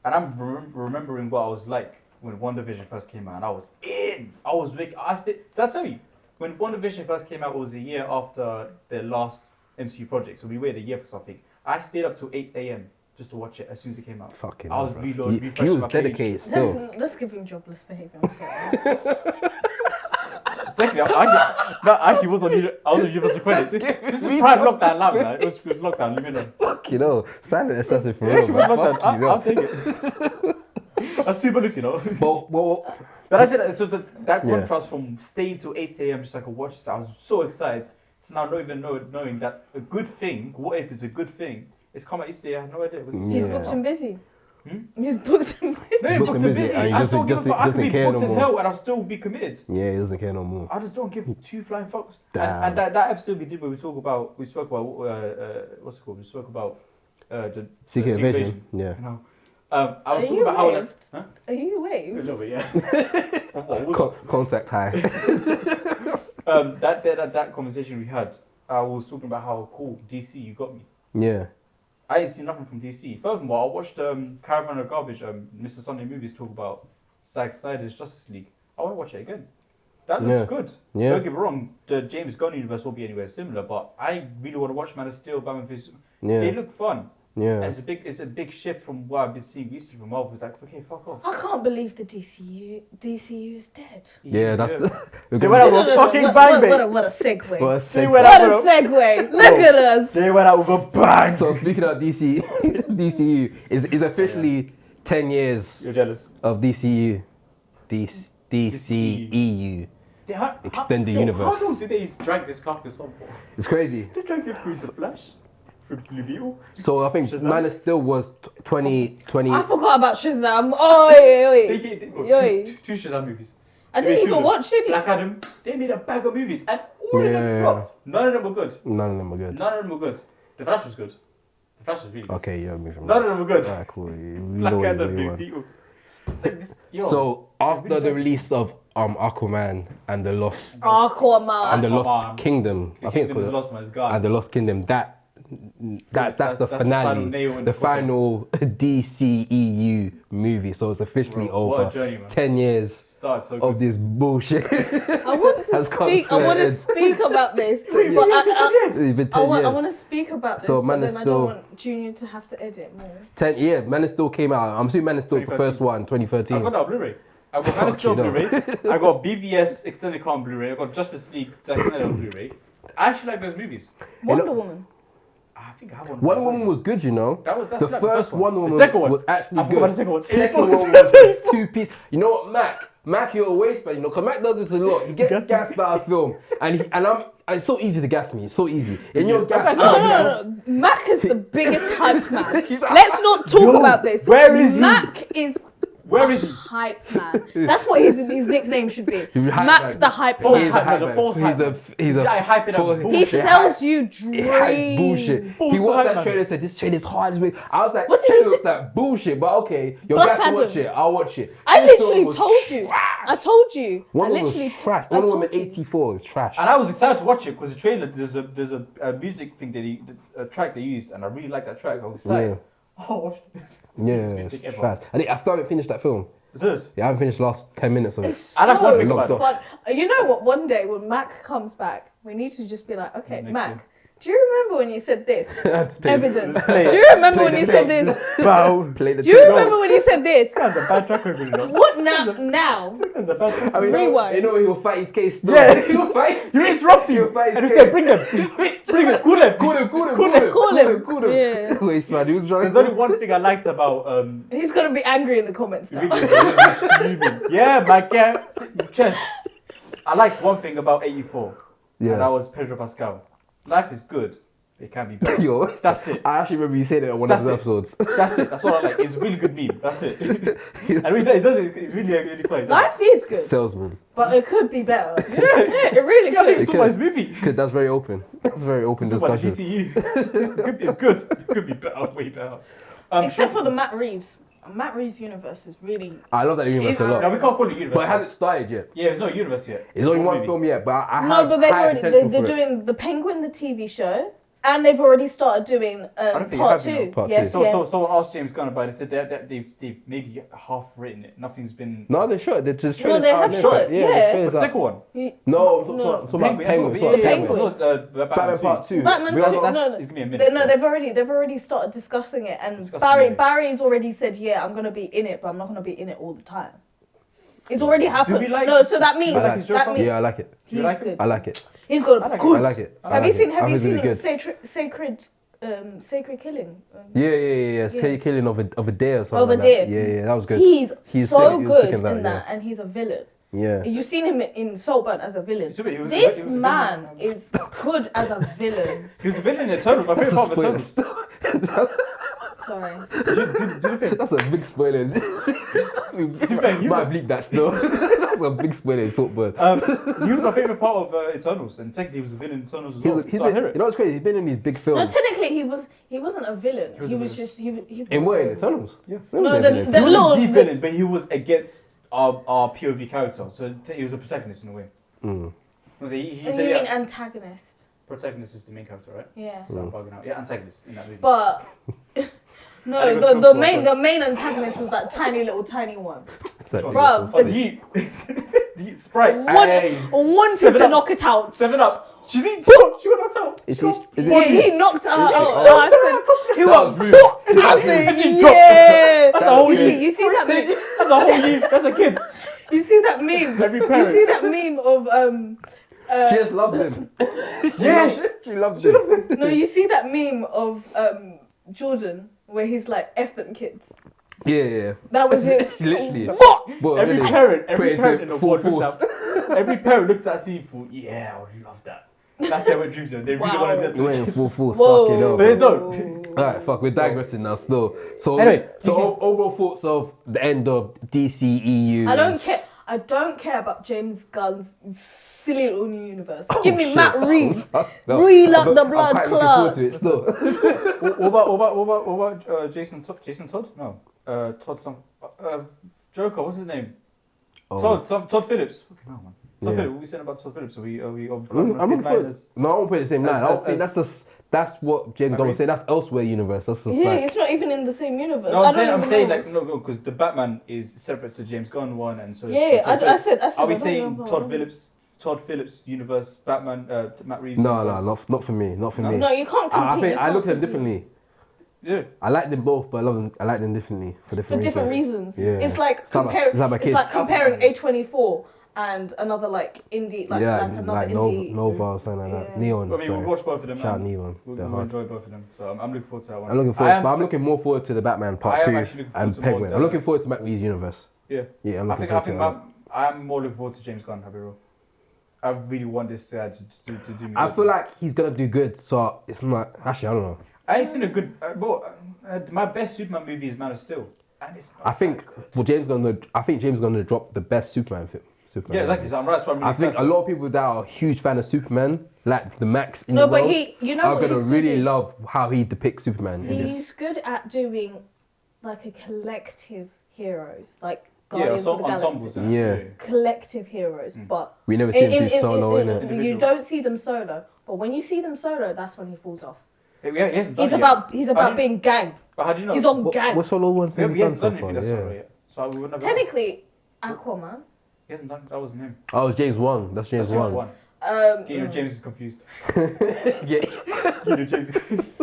And I'm remembering what I was like when WandaVision first came out, and I was in. I was wicked. Did I tell you? When WandaVision first came out, it was a year after their last MCU project, so we waited a year for something. I stayed up till 8 a.m. just to watch it as soon as it came out. Fucking I was hell, really bruv. You refreshing was my page. dedicated still. That's giving jobless behaviour. I'm sorry. Exactly. I actually was on Universal Credits. This is prime lockdown now, man. It was lockdown. You know. Fucking hell. Silent assassin for Yeah, real, she was man. lockdown. Fucking hell. I'll take it. That's 2 minutes, you know. Well, But I said so that Yeah. contrast from staying till 8 a.m. just so I could watch this. I was so excited to now not even knowing that a good thing. What if it's a good thing? It's come out yesterday. I had no idea. It was He's Yeah. booked and busy. Hmm? He's booked and busy. Very Booked and busy, and he I doesn't- don't give a fuck. I doesn't could be care booked no as more. hell and I'll still be committed. yeah, he doesn't care no more. I just don't give 2 flying fucks. Damn. And that episode we did where we spoke about what's it called? We spoke about the Secret Invasion. Invasion. Yeah. You know, I was Are talking you about how waved? Are you waved? No, but yeah. Contact high. That conversation we had, I was talking about how cool DCEU got me. Yeah. I ain't seen nothing from DC. Furthermore, I watched Caravan of Garbage, Mr. Sunday Movies talk about Zack Snyder's Justice League. I want to watch it again. That looks Yeah. good. Yeah. Don't get me wrong, the James Gunn universe won't be anywhere similar, but I really want to watch Man of Steel, Batman vs. Yeah. They look fun. Yeah. And it's a big shift from what I've been seeing recently from Marvel. It's like, okay, fuck off. I can't believe the DCU is dead. Yeah, that's They went out with a fucking bang, mate. What a segue. What a segue. What a segue. Look at us. They went out with a bang. So speaking of DCU is officially 10 years You're jealous. of DCEU. DCEU. Extend the universe. How long did they drag this carcass on for? It's crazy. They dragged it through The Flash, through Blue Beetle. So I think Shazam? Man of Steel was 2020. I forgot about Shazam. Oi. Two Shazam movies. I didn't even watch any. Black Adam. They made a bag of movies and all of them flopped. None of them were good. None of them were good. None of them were good. The Flash was good. The Flash was really good. Okay, yeah, moving on. None of them were good. Alright, cool. Black Adam, Blue Beetle. So after the release of Aquaman and the Lost Aquaman. and the Lost Kingdom, I think it's called Lost Man's God. and the Lost Kingdom, that's the the finale, final nail in the the coffin. final DCEU movie. So it's officially Bro, what a over. journey, man. 10 years Started so of good. this bullshit. I want to has come speak. to I an want to end. speak about this. but It's been 10 I years. want to speak about this, So but Man then is I still- don't want Junior to have to edit more. 10, yeah, Man of Steel came out. I'm assuming Man of Steel was the first one, I 2013. got that on Blu-ray. I got Man of Fuck Steel you, no. Blu-ray. I got BVS Extended Cut on Blu-ray. I got Justice League Zack Snyder on Blu-ray. I actually like those movies. Wonder Woman. I think I have one. Wonder Woman was good, you know. That's the like first Wonder Woman The second one was actually I good. forgot about the second one. Second one was two piece. You know what, Mac, you're a waste man. You know, cause Mac does this a lot. He gets gassed by a film, and it's so easy to gas me. It's so easy. And you're gassed. No. Mac is the biggest hype man. He's a Let's not talk about this. where is he? Mac is Where is he? hype man. That's what his nickname should be. He's hype Mac man. the hype False man. hype man. The false hype man. He's a hyping up false- bullshit. He sells hypes- you He hypes dreams. bullshit. False He watched hype that man. trailer and said, this trailer is hard. I was like, What this did he trailer looks say? like bullshit, but okay. You're Black gassed to Adam. watch it. I'll watch it. I This film literally was told you. trash. I told you. I Wonder Woman literally was trash. I Wonder told Woman you. 84 is trash. And I was excited to watch it because the trailer, there's a music thing a track they used, and I really like that track. I was excited. Yeah. Oh, watch this. Yeah, Best it's thing ever. trash. I still haven't finished that film. It is. Yeah, I haven't finished the last 10 minutes of it. It's I like one so thing about it. fun. You know what? One day when Mac comes back, we need to just be like, okay, Next Mac, year. do you remember when you said this? Just play- Evidence. Play it. Do you remember play when the you said tapes. this? Wow. Play the Do you tape. remember when you said this? That's a bad track record, you know. What now? That's a bad track I record. mean, Rewind. you know he'll fight his case still. Yeah. He'll fight his You case. interrupt you. He'll fight And his you case. said, bring them. Bring them. Cool them. Call him. Yeah. Waste man, he was drunk. There's only one thing I liked about He's gonna be angry in the comments now. yeah, my cat chest. I liked one thing about 84. Yeah. And that was Pedro Pascal. Life is good. It can be better. Yo, That's it. I actually remember you saying it on one That's of the it. episodes. That's it. That's what I like. It's a really good meme. That's it. And it does it. It's really funny. Life is good, Salesman. but it could be better. Yeah. It really Yeah, I think could. it's talking about his movie. Cause that's very open. That's very open It's about the discussion. DCEU. It's good. It could be better. Way better. Except for the Matt Reeves. Matt Reeves universe is really. I love that universe a No, lot. we can't call it universe. But it hasn't started yet. Yeah, it's not a universe yet. It's only one movie. film yet, but I No, have but they've high already potential they're for it. doing the Penguin, the TV show, and they've already started doing don't think part you have, you two. know. Part Yes, two. yeah. So someone asked James Gunn about it. They said that they've maybe half written it. Nothing's been. No, they shot. They're just No, trailers they out have there. shot it, Yeah, yeah. the The trailers out. second one. No, I'm talking about Penguin. Yeah, Penguin. Not, Batman Part 2. Batman We two, are not- no, It's gonna be a minute. they've already started discussing it, and Discussing it. Barry's already said, yeah, I'm gonna be in it, but I'm not gonna be in it all the time. It's already happened. we like- no, so that means I like it. that means Yeah, I like it. he's You like it? good. I like it. He's good. I like it. Good. I like it. I Have like you seen? it. Have I you think it's seen really good. Sacred Killing? Yeah. Say killing of a deer or something. Of a like deer. That. Yeah, that was good. He's so sick- he was good sick in that, and he's a villain. Yeah. You've seen him in Saltburn as a villain. He was- This he was a man villain. is good as a villain. He was a villain in Eternals. My favorite part of That's a Eternals. Sorry. That's a big spoiler. Might bleep that still. That's a big spoiler in Saltburn. He was my favorite part of Eternals, and technically he was a villain in Eternals as well. He's So I hear been, it. you know what's crazy? He's been in these big No, films. technically he wasn't a villain. was He a was just he In was what? a- In Eternals? Yeah. No, No, he the- wasn't in the He Eternals. law- wasn't the villain, but he was against our POV character, so he was a protagonist in a way. Mm. Was he You said, mean yeah, antagonist? protagonist is the main character, right? Yeah. So I'm bugging out. Yeah, antagonist in that movie. But And no, it was the so main small. the main antagonist was that tiny one. It's like- Bruv, Oh, the Sprite. Wanted to 7 Up. knock it out. 7 Up. She got knocked out. Is She he? got- Is Yeah, it? he knocked her out. Oh. I said, he That went, was Reeves. I said, She dropped. yeah. That's a whole You year. see that meme? That's a whole year. That's a kid. You see that meme? Every You parent. see that meme of She just loves him. Yeah. She loves him. No, you see that meme of Jordan where he's like, F them kids. Yeah. That was it. Literally. What? But Every really, parent put it in into the full world looked force. at. Every parent looked at that scene and thought, yeah, I would love that. That's their wet dreams. They really Wow. wanted that They went in to full force. Whoa. Fucking hell. But they don't. Alright, fuck, we're digressing now still. So, Anyway, overall thoughts of the end of DCEU. I don't care. I don't care about James Gunn's silly little new universe. Oh, Give me shit. Matt Reeves. No, Reel up I'm the quite blood looking forward to it clots. still. What about Jason Todd? Jason Todd? No. Todd some. Joker, what's his name? Oh. Todd Phillips. Fucking hell, man. Todd Yeah. Phillips, what we saying about Todd Phillips? I'm looking forward. No, I won't put it the same line. I don't think that's what James Gunn was saying. That's elsewhere universe. That's just Yeah, like. it's not even in the same universe. No, I I'm don't saying even know. like no, because the Batman is separate to James Gunn one, and so. is Yeah, Todd I Phillips. said. Are we I don't saying know. Todd Phillips universe, Batman, Matt Reeves? No, universe? not for me. Not for me. No, you can't compete. I you think I can't look at them compete. differently. Yeah. I like them both, but I like them differently for For different different reasons. Yeah. It's like It's like my- comparing. it's like my It's like kids. comparing A24 and another like indie, like another like indie. Nova or something like that. Yeah. Neon. I mean, we'll sorry. watch both of them. Shout out and Neon. We'll They're hard. enjoy both of them. So I'm looking forward to that one. I'm looking forward, but I'm looking more forward to the Batman Part I am 2 actually looking forward and to more Penguin. of I'm the- looking forward to Matt Reeves' universe. Yeah. Yeah, I'm I looking think forward to that. I'm more looking forward to James Gunn. I'll be real. I really want this to do me. I good. feel like he's gonna do good, so it's not. Actually, I don't know. I ain't seen a good. My best Superman movie is Man of Steel, and it's. Not I think James Gunn's gonna drop the best Superman film. Superman Yeah, exactly. movie. So I'm right. So I'm really I think a excited. lot of people that are huge fan of Superman, like the Max in No, the but world, you know are what gonna he's good really is? love how he depicts Superman in He's this. good at doing like a collective heroes, like Yeah, Guardians of the ensembles. Galaxy. and Yeah. that, Collective heroes, but We never see him do solo, innit? you Individual. don't see them solo. But when you see them solo, that's when he falls off. Yeah, he hasn't done He's it about yet. How do you- being gang. But how do you know? He's on What gang. solo ones Yeah, have but he he done hasn't so done far? anything that's solo Yeah. yet. So we would never. Technically, Aquaman. He hasn't done. That wasn't him. Oh, it's James Wong. That's James That's Wong. one. James is confused. Yeah. James is confused.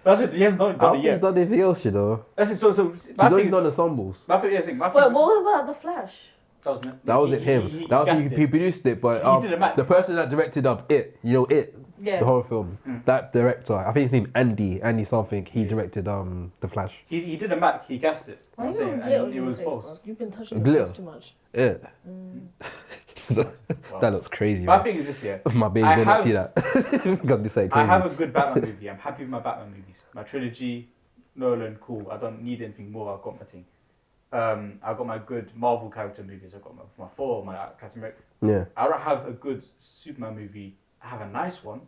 That's it. He hasn't I done don't it think yet. he's done anything else, you know. That's it. So He's my only thing. done ensembles. My thing. Yeah, my But thing. what about the Flash? That wasn't it. That wasn't him. He That was gassed he it. produced it, but He did a match. the person that directed It, you know It, Yeah. the horror film. That director, I think his name Andy something. He directed The Flash. He did a Mac. He gassed it. Why I'm you saying, got glitter on and it your was face, false. bro? You've been touching Glitter? your face too much. Yeah. That looks crazy. My Man. thing is this year. My baby I will not have- see that. God, this ain't I crazy. have a good Batman movie. I'm happy with my Batman movies. My trilogy, Nolan, cool. I don't need anything more. I've got my thing. I've got my good Marvel character movies. I've got my Thor, my Captain America. Yeah. I don't have a good Superman movie. I have a nice one,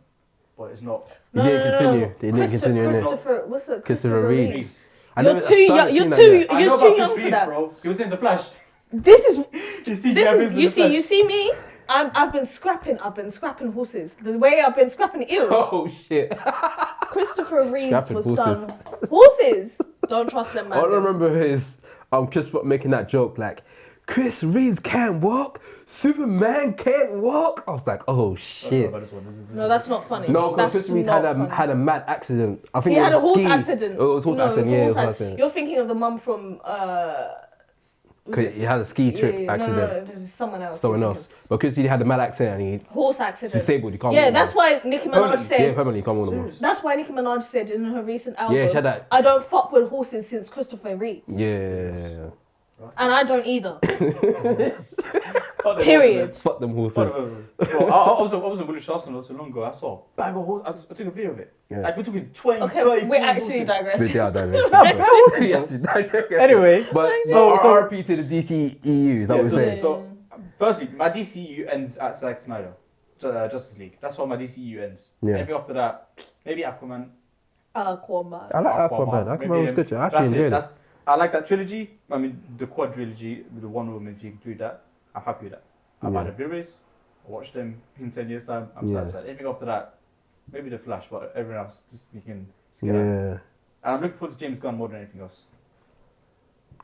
but it's not. He didn't continue. He didn't continue in it. Christopher, what's that? Christopher Reeves. Reeves. I You're never- I too still young. haven't You're seen that too. yet. I know You're about too Chris young for Reeves, that. bro. He was in the Flash. This is. You see, This Gavin is. in You the see. You Flash. see me. I've been scrapping. I've been scrapping horses. The way I've been scrapping eels. Oh shit. Christopher Reeves Scrapping was horses. done. Horses. Don't trust them, man. I remember his Chris Rock making that joke like, Chris Reeves can't walk, Superman can't walk. I was like, oh I don't know shit. about this one. This is- No, that's not funny. No, because that's Chris Reeves not had funny. a mad accident. I think He it had was a horse ski. accident. Oh, it was horse No, accident. Yeah, it was horse accident. accident. You're thinking of the mum from. Because he had a ski trip accident. No, there's someone else. Someone you're else. thinking. Because he had a mad accident and he's Horse accident. disabled. He can't Yeah, walk that's now. why Nicki Minaj Permanently. said. Yeah, permanently he can't walk no more. Serious? That's why Nicki Minaj said in her recent album. Yeah, she had that. I don't fuck with horses since Christopher Reeves. Yeah. And I don't either. Fuck them Period. Fuck them horses, horses. man. Bro, I was in Woolwich Arsenal not so long ago. I saw a bag of horses. I took a video of it. Yeah. Like we're talking 20, Okay, 30, we're 40 actually horses. digressing. Yeah, I digress. Anyway, But so- RP to the DCEU, is that what we're so- saying? So, firstly, my DCEU ends at Zack Snyder, Justice League. That's why my DCEU ends. Yeah. Anything after that, maybe Aquaman. Aquaman. I like Aquaman. maybe Aquaman was him. good. I That's actually it. enjoyed it. That's, I like that trilogy. I mean, the quadrilogy with the Wonder Woman, if you include that, I'm happy with that. I buy Yeah. the Blu-rays, I watch them in 10 years' time, I'm Yeah. satisfied. Anything after that, maybe The Flash, but everyone else, just you can skip Yeah. out. And I'm looking forward to James Gunn more than anything else.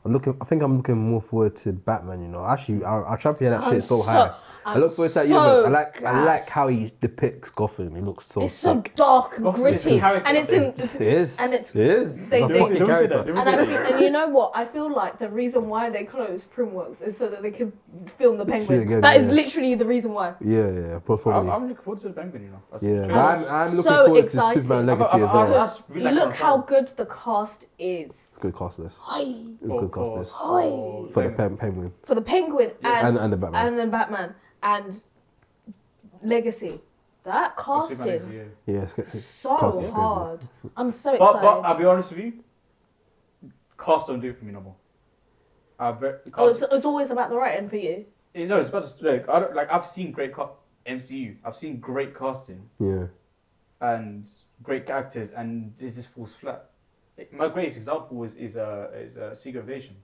I think I'm looking more forward to Batman. You know, actually, our champion that shit so I'm high. I look forward to that universe. I like gassed. how he depicts Gotham. It looks so It's so sick. dark and Gotham is gritty, a character. and it's It is. and it's It is. they- It's a they- fucking Don't say character. that, don't And, and you know what? I feel like the reason why they closed Primworks is so that they could film the Penguin. again, That is yeah. literally the reason why. Yeah, probably. I'm looking forward to the Penguin, you know. That's the Yeah, trailer. but I'm looking so forward excited. to Superman Legacy I'm- as I'm- well. that's really like Look on how fire. good the cast is. It's good cast list. Hi. It's good cast list. Hi. For the Penguin. For the Penguin And the Batman. and then Batman and Legacy. That casting, Yeah, it's so cast is crazy. hard. I'm so But excited. I'll be honest with you, cast don't do it for me no more. Oh, it's always about the writing for you. You know, it's about to, like, I don't, like I've seen great MCU. I've seen great casting Yeah. and great characters, and it just falls flat. Like, my greatest example is Secret Invasion.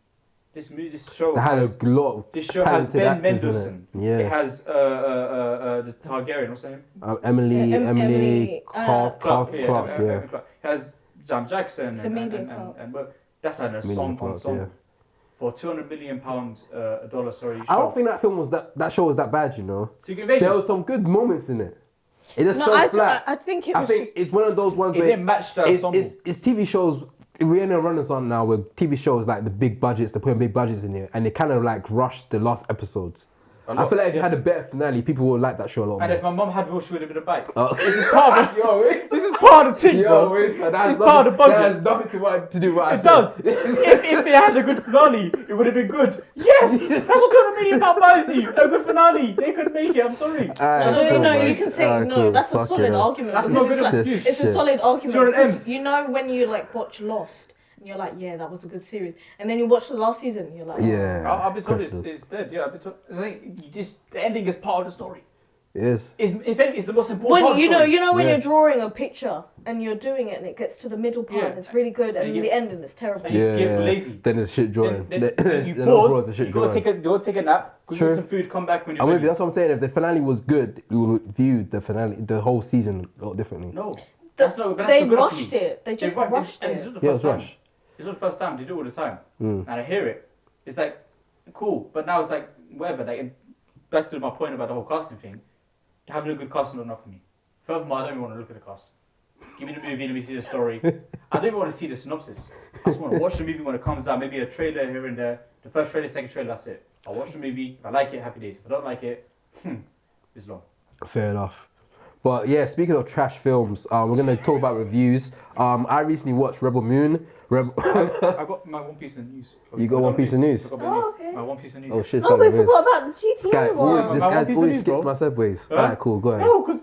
This show They had has, a lot of this show has talented Ben actors in it. Mendelsohn. Yeah. It has the Targaryen. What's her name? Emily Yeah, Emily, Clark, yeah. It has Sam Jackson It's and Emilia Clarke. well, that's had a Emilia song Clarke, on song yeah. for $200 million dollar. Sorry, I don't think that film was that show was that bad, you know. Secret Invasion. There was some good moments in it. It just No, fell I flat. think it I was think just. it's one of those ones It where didn't match the ensemble. it's TV shows. We're in a renaissance now where TV shows like the big budgets, they're putting big budgets in here, and they kind of like rushed the last episodes. I feel like if you had a better finale, people would like that show a lot And more. if my mum had Will, she would have been a bike. Oh. This is part of Yo, this is part of the thing, bro. it's part of the budget. That has nothing to do with what I It said. does. if it had a good finale, it would have been good. Yes, that's what $200 million buys you. A good finale. They could make it. I'm sorry. You can say no. cool. That's a Fuck solid it, argument. That's because not good it's like- excuse. It's a Shit. solid argument. 200 because M's. you know when you like watch Lost, and you're like, yeah, that was a good series, and then you watch the last season, you're like, Yeah. I've been told questionable. it's dead. Yeah, I've been told. It's like the ending is part of the story. It is. If anything, it's the most important When part of the story. you know when Yeah. you're drawing a picture and you're doing it and it gets to the middle part Yeah. and it's really good and And in you the get- ending it's terrible. and you get lazy. Then it's shit drawing. Then you Then overall it's pause. a shit You gotta drawing. take a nap. Go Sure. get some food. Come back when you're I'm with ready. you. That's what I'm saying. If the finale was good, you would view the finale, the whole season a lot differently. No, that's not. That's They not good enough for rushed me. it. They just They rushed and it's it. not the Yeah, first it's time. rushed. It's not the first time. They do it all the time, Mm. and I hear it. It's like cool, but now it's like whatever. Like back to my point about the whole casting thing. Having a good casting not enough for me. Furthermore, I don't even want to look at the cast. Give me the movie, let me see the story. I don't even want to see the synopsis. I just want to watch the movie when it comes out. Maybe a trailer here and there. The first trailer, second trailer, that's it. I'll watch the movie. If I like it, happy days. If I don't like it, it's long. Fair enough. But yeah, speaking of trash films, we're gonna talk about reviews. I recently watched Rebel Moon. I got my one piece of news. You got one piece of news? I got my Oh, news. okay. My one piece of news. Oh shit, Oh, we this forgot about the guy, GTA one. this My guy's one piece of always news, skips bro. my segues. Huh? Alright, cool, go ahead. No, because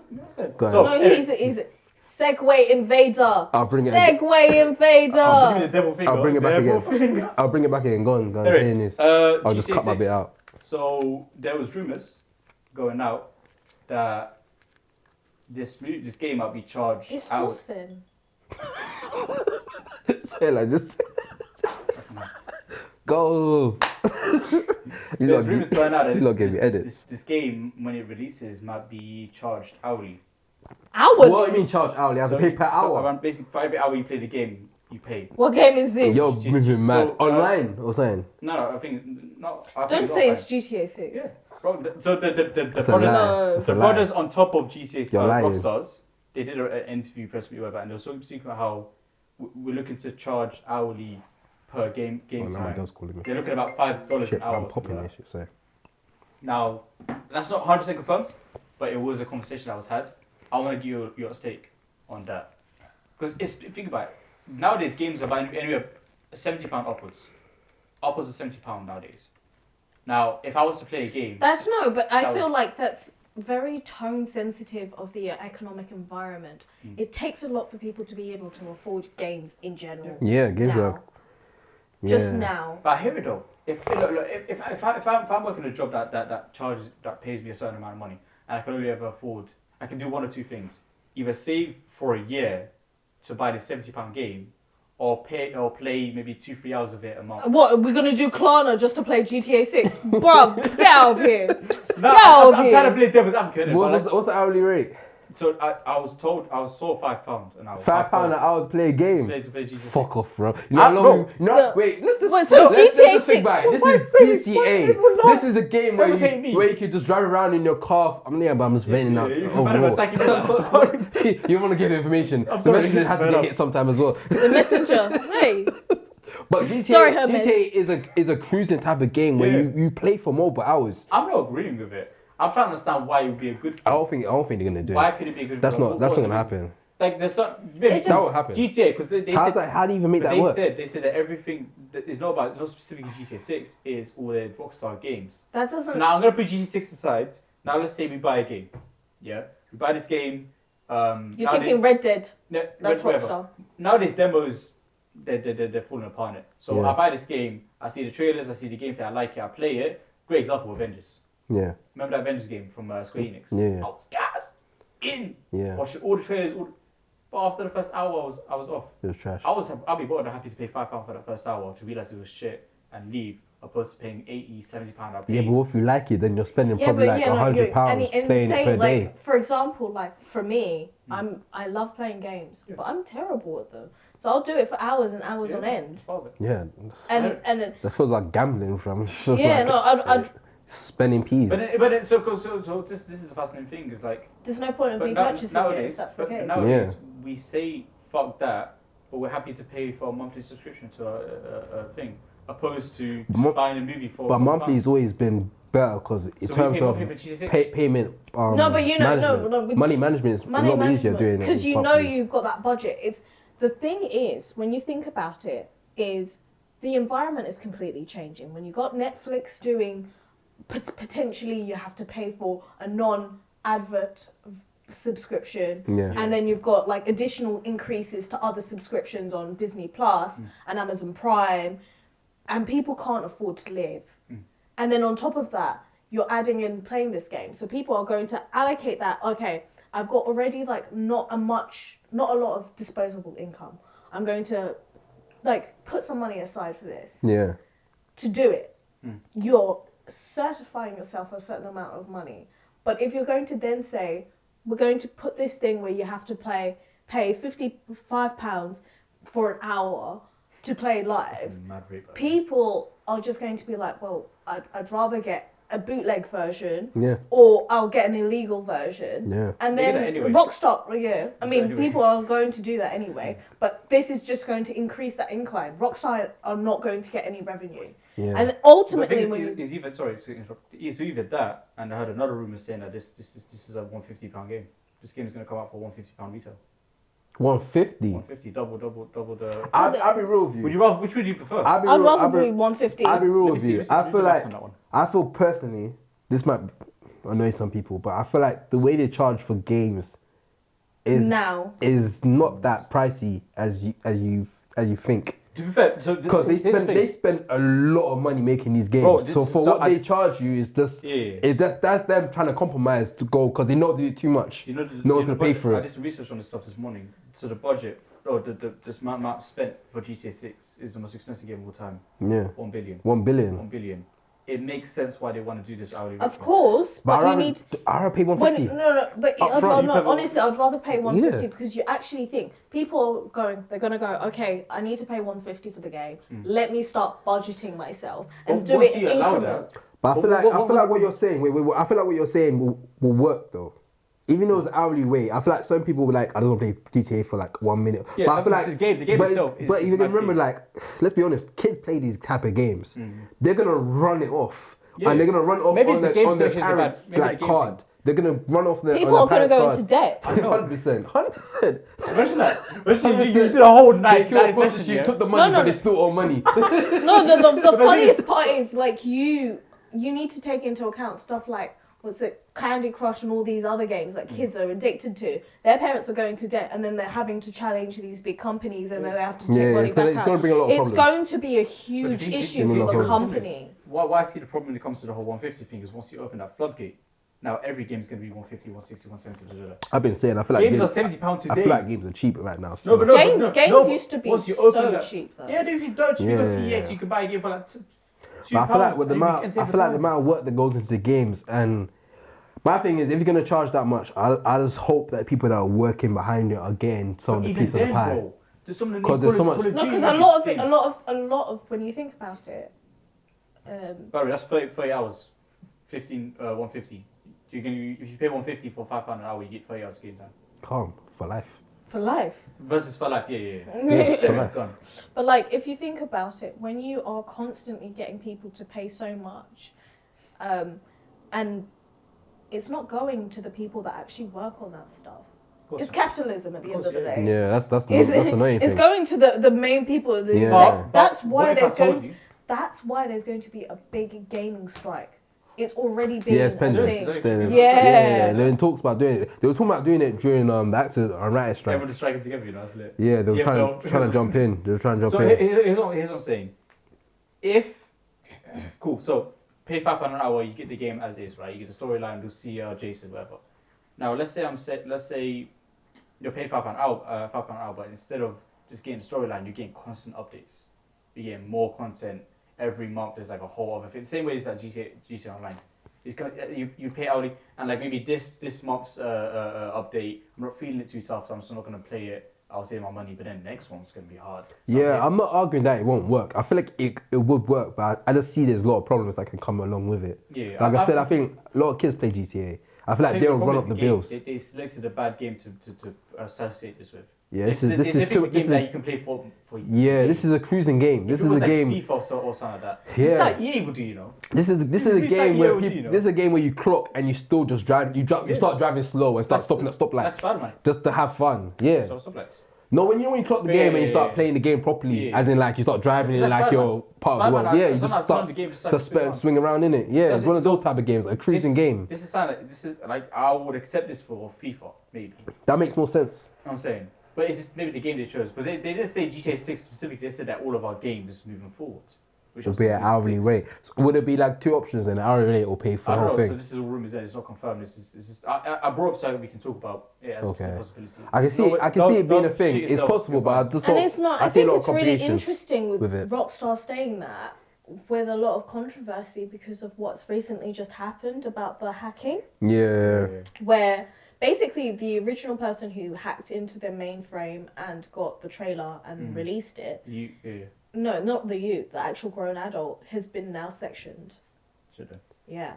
Go ahead. so, No, he's Segway Invader. I'll bring it. Segway Invader. I'll give me the devil finger. I'll bring it back Devil again. finger. I'll bring it back again. Go on, say your Anyway, news. I'll I'll just cut my bit out. So there was rumors going out that this game might be charged out. Disgusting. Say like just go. There's rumors going out that you lot gave me edits. this game, when it releases, might be charged hourly. Hourly? What do you mean charge hourly? You have to pay per So hour. around basically for every hour you play the game, you pay. What game is this? You're Just- moving mad. so, Online or saying? No, I think no. I think Don't it's say offline. it's GTA 6. Yeah. Bro, so the That's a brothers, lie. No. That's the a lie. brothers on top of GTA You're lying. Rockstars, they did an interview, press meet, whatever, and they were speaking about how we're looking to charge hourly per game Oh, no, my time. girl's calling me. They're looking at about $5 Shit, an hour. I'm or popping something like this shit. Sorry. that. Now, that's not 100% confirmed, but it was a conversation that was had. I want to give you your stake on that. Because think about it. Nowadays, games are buying anywhere £70 upwards. Upwards of £70 nowadays. Now, if I was to play a game, That's no, but I That feel was- like that's very tone sensitive of the economic environment. It takes a lot for people to be able to afford games in general. Yeah, games now. are. Yeah. Just now. but I hear it though. If I'm working a job that pays me a certain amount of money, and I can only ever afford, I can do one or two things: either save for a year to buy the £70 game, or play maybe 2-3 hours of it a month. What, are we going to do Klarna just to play GTA 6? Bruv, get out of here. No, Get out of I'm here. trying to play devil's advocate. What's the hourly rate? So I was told I was sold £5 an hour. £5 an hour to play a game. To play GTA 6. Fuck off, bro. You know how long? Bro. No, wait. Let's just. Wait, so let's GTA just think about it. This is GTA. This is a game where you could just drive around in your car. I'm just venting out. You want to give information. I'm The sorry, messenger has to get hit sometime as well. The messenger. Hey. But GTA, Sorry, Hermes. GTA is a cruising type of game where you play for multiple hours. I'm not agreeing with it. I'm trying to understand why it would be a good I thing. don't think they're gonna do Why it. could it be a good That's thing? not gonna happen. Like there's some It's That would happen. GTA because they said How do you even make but that work? they said that everything that is not about it's not specifically GTA 6 is all their Rockstar games. That doesn't. So now I'm gonna put GTA 6 aside. Now let's say we buy a game. Yeah, we buy this game. You're thinking Red Dead. That's whatever. Rockstar. Nowadays demos they're falling apart it. So Yeah. I buy this game. I see the trailers. I see the gameplay. I like it. I play it. Great example, Avengers. Yeah. Remember that Avengers game from Square Enix? Yeah. I was gassed in. Yeah. Watching all the trailers. But after the first hour, I was off. It was trash. I'll be more than happy to pay £5 for that first hour to realize it was shit and leave, opposed to paying £80, £70 Yeah, but if you like it, then you're spending probably like £100 and playing say, it per like, day. For example, like for me, I love playing games, but I'm terrible at them. So I'll do it for hours and hours on end. Yeah. And then That feels like gambling from. Feels yeah, like no, I'd spending peas. So this is a fascinating thing. Is like there's no point of me now- purchasing it if that's the case. Nowadays, we say fuck that, but we're happy to pay for a monthly subscription to a thing, opposed to just buying a movie for. But monthly has always been better because in terms of payment, No, but you know, management, money management is a lot easier doing it. Because you know you've got that budget. It's the thing is when you think about it, is the environment is completely changing. When you got Netflix doing, potentially you have to pay for a non-advert subscription, and then you've got like additional increases to other subscriptions on Disney Plus and Amazon Prime, and people can't afford to live. And then on top of that, you're adding in playing this game, so people are going to allocate that. Okay, I've got already like not a lot of disposable income. I'm going to like put some money aside for this. Yeah. To do it, you're certifying yourself a certain amount of money. But if you're going to then say, we're going to put this thing where you have to pay £55 for an hour to play live, people are just going to be like, well, I'd rather get a bootleg version, or I'll get an illegal version, and then anyway. Rockstar, I mean, people are going to do that anyway, but this is just going to increase that incline. Rockstar are not going to get any revenue, and ultimately, it's either that, and I heard another rumor saying that this is a £150 game. This game is going to come out for £150 retail. 150. 150, double the. I'll be real with you. Which would you prefer? I'd rather be 150. I'll be real with you. I feel like, on that one. I feel personally, this might annoy some people, but I feel like the way they charge for games is not that pricey as you think. To be fair, because they spend a lot of money making these games. They charge you is just that's them trying to compromise to go because they know they do too much. No one's gonna pay for it. I did some research on this stuff this morning. So the budget or the amount spent for GTA 6 is the most expensive game of all time. Yeah. 1 billion. 1 billion. 1 billion. It makes sense why they want to do this hourly. Of course, but you need. I rather pay 150. Honestly, I'd rather pay 150 because you actually think people they're gonna go, okay, I need to pay 150 for the game. Let me start budgeting myself and do it in increments. But I feel like what you're saying. I feel like what you're saying will work though. Even though it's an hourly rate, I feel like some people were like, I don't want to play GTA for like 1 minute. Yeah, but I feel like the game itself. But you can remember, like, let's be honest, kids play these type of games. They're gonna run it off, and they're gonna run off on their parents' like card. They're gonna run off their. People are gonna go into debt. 100%. Imagine that. You did a whole night session. You took the money, but they still owe money. No, the funniest part is like you need to take into account stuff like. What's it, Candy Crush and all these other games that kids are addicted to. Their parents are going to debt and then they're having to challenge these big companies and then they have to take money back out. It's going to bring a lot of problems. It's going to be a huge issue for the company. Why I see the problem when it comes to the whole 150 thing is once you open that floodgate, now every game is going to be 150, 160, 170. I've been saying, I feel like games are £70 today. I feel like games are cheap right now. Games used to be so cheap though. Yeah, they used to be dirt cheap. Because CX, you can buy a game for like £2. But I feel like the amount of work that goes into the games, and My thing is, if you're gonna charge that much, I just hope that people that are working behind it are getting some of the Even piece of the then, pie. bro, there's some of the Because there's so much- No, because a lot of when you think about it, By the way, that's 30 hours. 150. If you pay 150 for £5 an hour, you get 30 hours game time. Calm for life. for life. Versus for life, yeah. Yeah, for life. Gone. But like, if you think about it, when you are constantly getting people to pay so much, and it's not going to the people that actually work on that stuff. It's capitalism at the end of the day. Yeah, that's the main thing. It's going to the main people. The Yeah. execs. That's But why what if I there's told going. you? That's why there's going to be a big gaming strike. It's already been Yeah, it's pending. a thing. Exactly. Yeah. They're in talks about doing it. They were talking about doing it during the actors and writers strike. Everyone's striking together, you know, that's lit. Yeah, they were TFL. trying to jump in. They were trying to jump So in. here's what I'm saying. Cool, so pay £5 an hour, you get the game as is, right? You get the storyline, do CR, Jason, whatever. Now let's say you're paying £5 an hour, but instead of just getting the storyline, you're getting constant updates. You're getting more content every month. There's like a whole other thing. Same way as like GTA Online. It's gonna, you pay hourly, and like maybe this month's update, I'm not feeling it too tough, so I'm still not gonna play it. I'll save my money, but then the next one's gonna be hard. So Yeah, I'm not arguing that it won't work. I feel like it would work, but I just see there's a lot of problems that can come along with it. Yeah, Like I said, I think a lot of kids play GTA. I feel like they'll run up the bills. They selected a bad game to associate this with. Yeah, this They is picked a game that you a, can play for yeah, this is a cruising game. This If is it was a like game. FIFA or something like that. Yeah. It's like EA would do, you know. This is a It's game like where EOD, people. you know? This is a game where you clock and you still just drive. You start driving slow and start stopping at stoplights Like Spider-Man. just to have fun. Yeah. So stoplights. No, when you clock the Yeah, game and you yeah, start yeah. playing the game properly, Yeah. as in like you start driving It's it like like Spider-Man. you're part of the world. Spider-Man, Yeah, you sometimes just start the game just to swing around in it. Yeah, it's one of those type of games, a cruising game. This is like I would accept this for FIFA, maybe. You know That makes more sense. what I'm saying? But it's just maybe the game they chose. But they didn't say GTA 6 specifically, they said that all of our games moving forward. Which It'll be an hourly rate. So would it be like two options then? An hourly rate or pay for I the don't whole know, so thing? this is all rumors and it's not confirmed. It's just I brought up so we can talk about it as a Okay. possibility. I can see it being a thing. It's possible, but I just And don't. it's not. I I see a think lot it's of really complications interesting with it. Rockstar saying that, with a lot of controversy because of what's recently just happened about the hacking, Yeah. where basically the original person who hacked into their mainframe and got the trailer and released it. No, not the actual grown adult has been now sectioned. Should have. Yeah,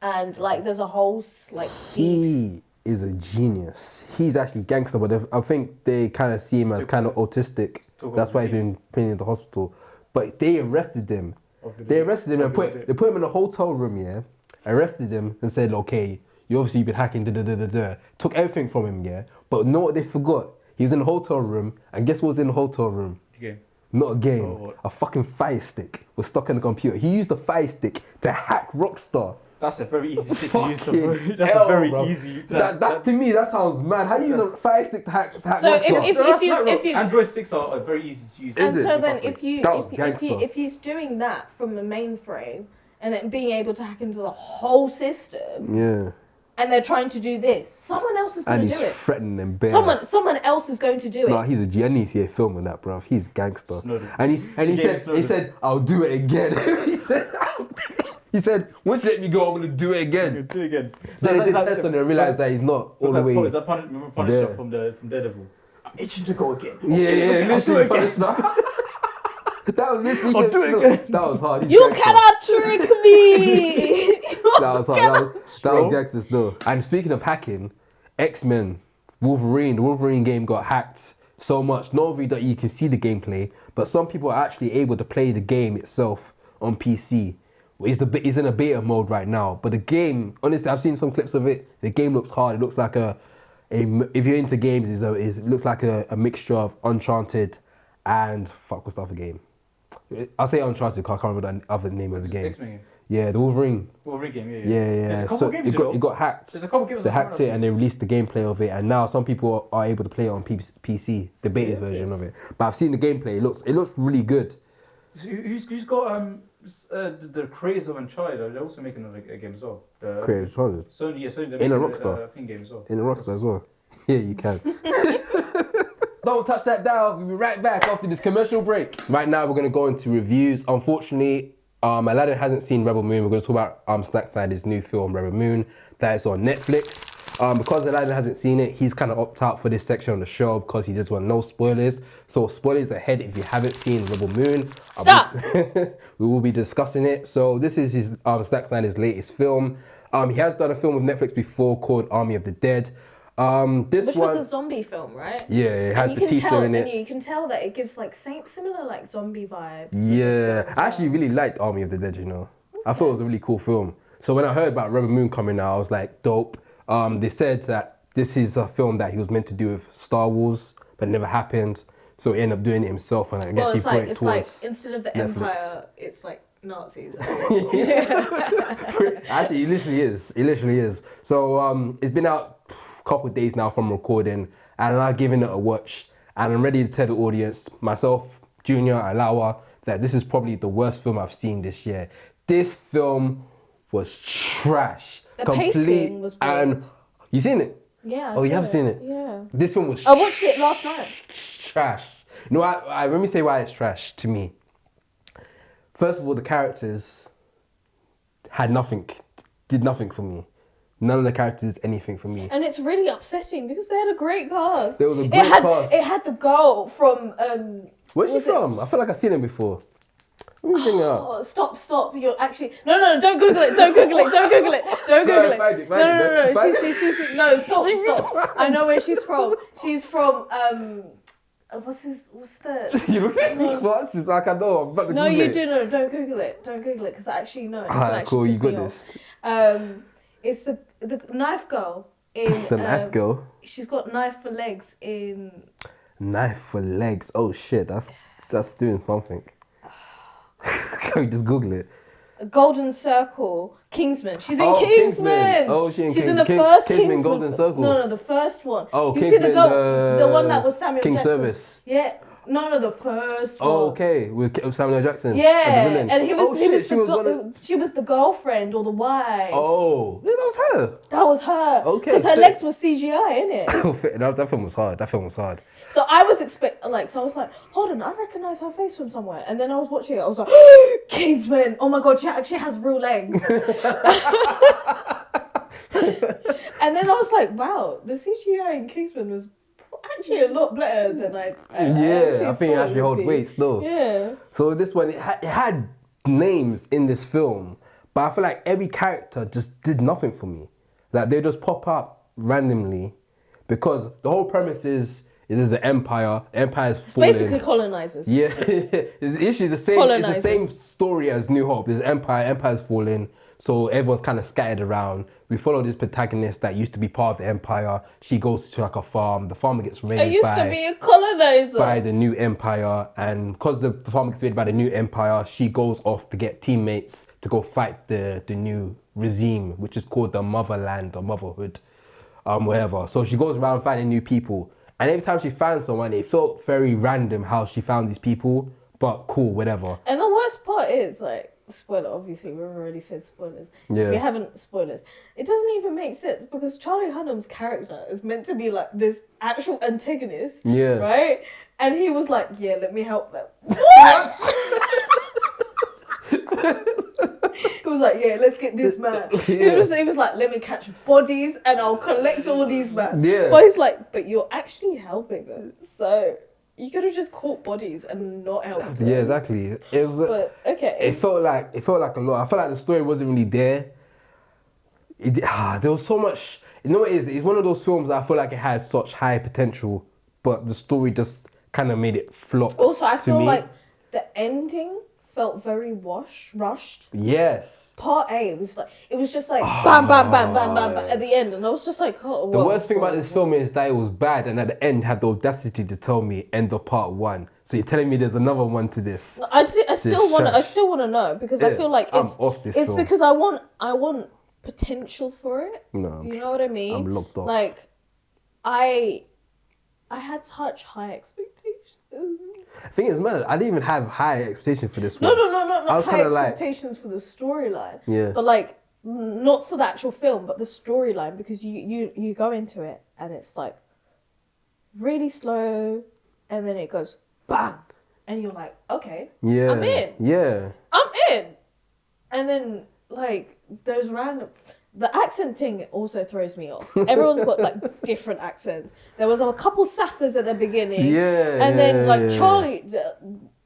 and like there's a whole like He is a genius. He's actually gangster, but I think they kind of see him as kind of autistic. That's why he's been put in the hospital. But they arrested him. They arrested him and they put him in a hotel room, yeah. Arrested him and said, okay, you've been hacking, Took everything from him, yeah. But know what they forgot? He was in the hotel room, and guess what was in the hotel room? Okay. Not a game. Oh, what? A fucking fire stick was stuck in the computer. He used the fire stick to hack Rockstar. That's a very easy stick to use. Fucking That's hell, a very bro. easy. That's to me, that sounds mad. How do you use a fire stick to hack So Rockstar? if you Android sticks are very easy to use. and Is so it? then That was if he's doing that from the mainframe and then being able to hack into the whole system, Yeah. and they're trying to do this, someone else is going And to he's do it. threatening them bare. Someone else is going to do No, it. he's a G. I need to see a film on that, bruv. He's gangster. Snowden. And he Yeah, said, Snowden. I'll do it again. he said, once you let me go, I'm gonna do it again. Do it again. So they did test on it and realised that he's not all the way. Is that Punisher there. from Daredevil? I'm itching to go again. Yeah, I'll do literally. it again. That was literally. I'll do it again. That was hard. He's You gangster. cannot trick me. That was hard. That was gangster still. And speaking of hacking, X-Men, Wolverine, the Wolverine game got hacked so much. Not only that you can see the gameplay, but some people are actually able to play the game itself on PC. It's in a beta mode right now. But the game, honestly, I've seen some clips of it. The game looks hard. It looks like if you're into games, it looks like a mixture of Uncharted and what's the other game? I'll say Uncharted because I can't remember the other name of the game. X-Men game. Yeah, the Wolverine. Wolverine game, yeah. Yeah. There's a couple So games, it got hacked. There's a couple games They on hacked Chronicles. it and they released the gameplay of it, and now some people are able to play it on PC, the beta version of it. But I've seen the gameplay. It looks really good. Who's got the creators of Uncharted? They're also making a game as well. Creative Charges Sony, they're In making a Rockstar. a thing game as well. in the Rockstar as well. Yeah, you can. Don't touch that dial. We'll be right back after this commercial break. Right now, we're gonna go into reviews. Unfortunately, Aladdin hasn't seen Rebel Moon. We're going to talk about Snack Snyder's new film, Rebel Moon, that is on Netflix. Because Aladdin hasn't seen it, he's kind of opted out for this section of the show because he just want no spoilers. So spoilers ahead if you haven't seen Rebel Moon. Stop! We will be discussing it. So this is his Snack Snyder's latest film. He has done a film with Netflix before called Army of the Dead. Which was a zombie film, right? Yeah, it had Batista in it. And you can tell that it gives like similar like zombie vibes. Yeah, I actually really liked Army of the Dead, you know. I thought it was a really cool film. So when I heard about Rebel Moon coming out, I was like, dope. They said that this is a film that he was meant to do with Star Wars, but it never happened. So he ended up doing it himself, and I guess he brought it it's towards like instead of the Netflix. Empire, it's like Nazis. Actually, it literally is. It literally is. So it's been out a couple of days now from recording, and I've given it a watch, and I'm ready to tell the audience, myself, Junior, Alawa, that this is probably the worst film I've seen this year. This film was trash. The pacing was weird. And you seen it? Yeah. Oh, you have seen it? Yeah. This film was I watched it last night. trash. No, I let me say why it's trash to me. First of all, the characters did nothing for me. None of the characters did anything for me. And it's really upsetting because they had a great cast. There was a great cast. It had the girl from Where's she from? I feel like I've seen her before. Let me bring her up. Oh, stop. You're actually... No, don't Google it. Don't Google it. No, stop. I know where she's from. She's from, what's the... You look at me, what? It's like I know, I'm about to No, Google you it. do know. Don't Google it, because I actually know. Alright, cool, you got this. It's the knife girl in... The knife girl? She's got knife for legs in... Knife for legs. Oh shit, that's doing something. Can we just Google it? Golden Circle, Kingsman. She's in Oh, Kingsman. Oh, She's in the first Kingsman Golden Circle. No, the first one. Oh, you Kingsman, see the one that was Samuel King Jackson. Service. Yeah. No, the first one. Oh, okay, with Samuel Jackson. as the Yeah, villain. and she was the girlfriend or the wife. Oh, yeah, that was her. That was her. Okay, Because her sick. legs were CGI, innit? that film was hard. So I was I was like, hold on, I recognize her face from somewhere. And then I was watching it, I was like, Kingsman, oh my God, she actually has real legs. And then I was like, wow, the CGI in Kingsman was actually a lot better than I think it actually hold weight still. Yeah. So this one, it had names in this film, but I feel like every character just did nothing for me. Like they just pop up randomly, because the whole premise is there's an empire. The empire's falling. Basically colonizers. Yeah, it's literally the same. It's the same story as New Hope. There's empire. Empire's falling. So everyone's kind of scattered around. We follow this protagonist that used to be part of the empire. She goes to like a farm. The farmer gets raided I used to be a colonizer. by the new empire, and because the farmer gets raided by the new empire, she goes off to get teammates to go fight the new regime, which is called the Motherland or Motherhood, whatever. So she goes around finding new people, and every time she finds someone, it felt very random how she found these people, but cool, whatever. And the worst part is, like, spoiler, obviously, we've already said spoilers. Yeah. We haven't spoilers. It doesn't even make sense because Charlie Hunnam's character is meant to be like this actual antagonist. Yeah. Right? And he was like, yeah, let me help them. What? He was like, yeah, let's get this man. Yeah. He was like, let me catch bodies and I'll collect all these men. Yeah. But he's like, but you're actually helping them. So you could have just caught bodies and not helped them. Yeah, exactly. It was. But okay. It felt like a lot. I felt like the story wasn't really there. There was so much. You know what it is? It's one of those films that I feel like it had such high potential, but the story just kind of made it flop. Also, I feel me. like the ending felt very rushed. Yes. Part A was like, it was just like bam, bam, bam, bam, bam, bam at the end, and I was just like, oh. The worst thing about this film is that it was bad, and at the end had the audacity to tell me end of part 1. So you're telling me there's another one to this? I still want to know because I feel like I'm off this it's film. because I want potential for it. No, you know what I mean? I'm locked off. Like, I had such high expectations. The thing is, man, I didn't even have high expectations for this one. No, I was high kind of like, expectations for the storyline. Yeah. But like, not for the actual film, but the storyline, because you go into it and it's like really slow, and then it goes bang, and you're like, okay, yeah, I'm in. Yeah. I'm in. And then like those random. The accent thing also throws me off. Everyone's got like different accents. There was a couple Saffers at the beginning. Yeah. And then like yeah.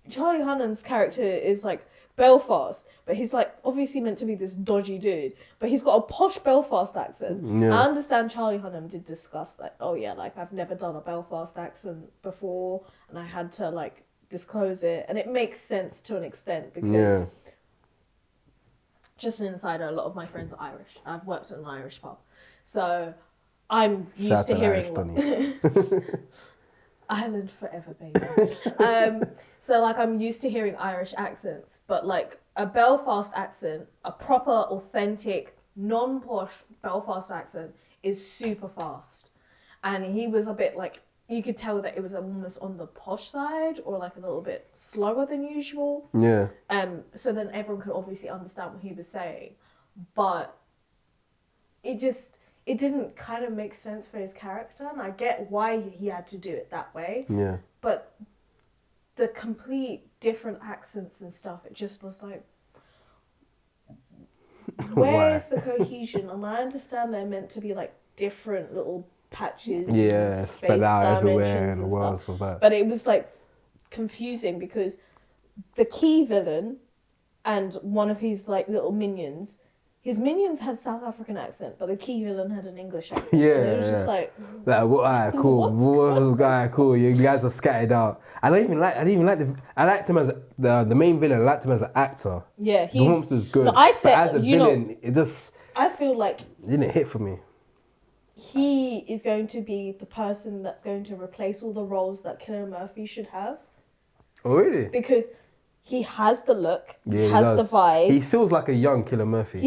Charlie Hunnam's character is like Belfast, but he's like obviously meant to be this dodgy dude, but he's got a posh Belfast accent. Yeah. I understand Charlie Hunnam did discuss like, oh yeah, like I've never done a Belfast accent before, and I had to like disclose it, and it makes sense to an extent because. Yeah. Just an insider, a lot of my friends are Irish. I've worked at an Irish pub. So I'm used Shout to out hearing... Irish Ireland forever, baby. So like I'm used to hearing Irish accents, but like a Belfast accent, a proper, authentic, non-posh Belfast accent is super fast. And he was a bit like... You could tell that it was almost on the posh side or like a little bit slower than usual. Yeah. So then everyone could obviously understand what he was saying. But it didn't kind of make sense for his character. And I get why he had to do it that way. Yeah. But the complete different accents and stuff, it just was like, where's the cohesion? And I understand they're meant to be like different little patches, Yeah, and spread space out everywhere dimensions in the and world, stuff. stuff like that. But it was like confusing because the key villain and one of his like little minions, his minions had South African accent, but the key villain had an English accent. Yeah, and it was just yeah. like, Alright, cool. Alright, cool. You guys are scattered out. I didn't even like I liked him as the main villain. I liked him as an actor. yeah, The performance was good. No, I said, but as a villain, it just I feel like didn't hit for me. he is going to be the person that's going to replace all the roles that Cillian Murphy should have. Oh really? Because he has the look, Yeah, he has the does. vibe. He feels like a young Killer Murphy.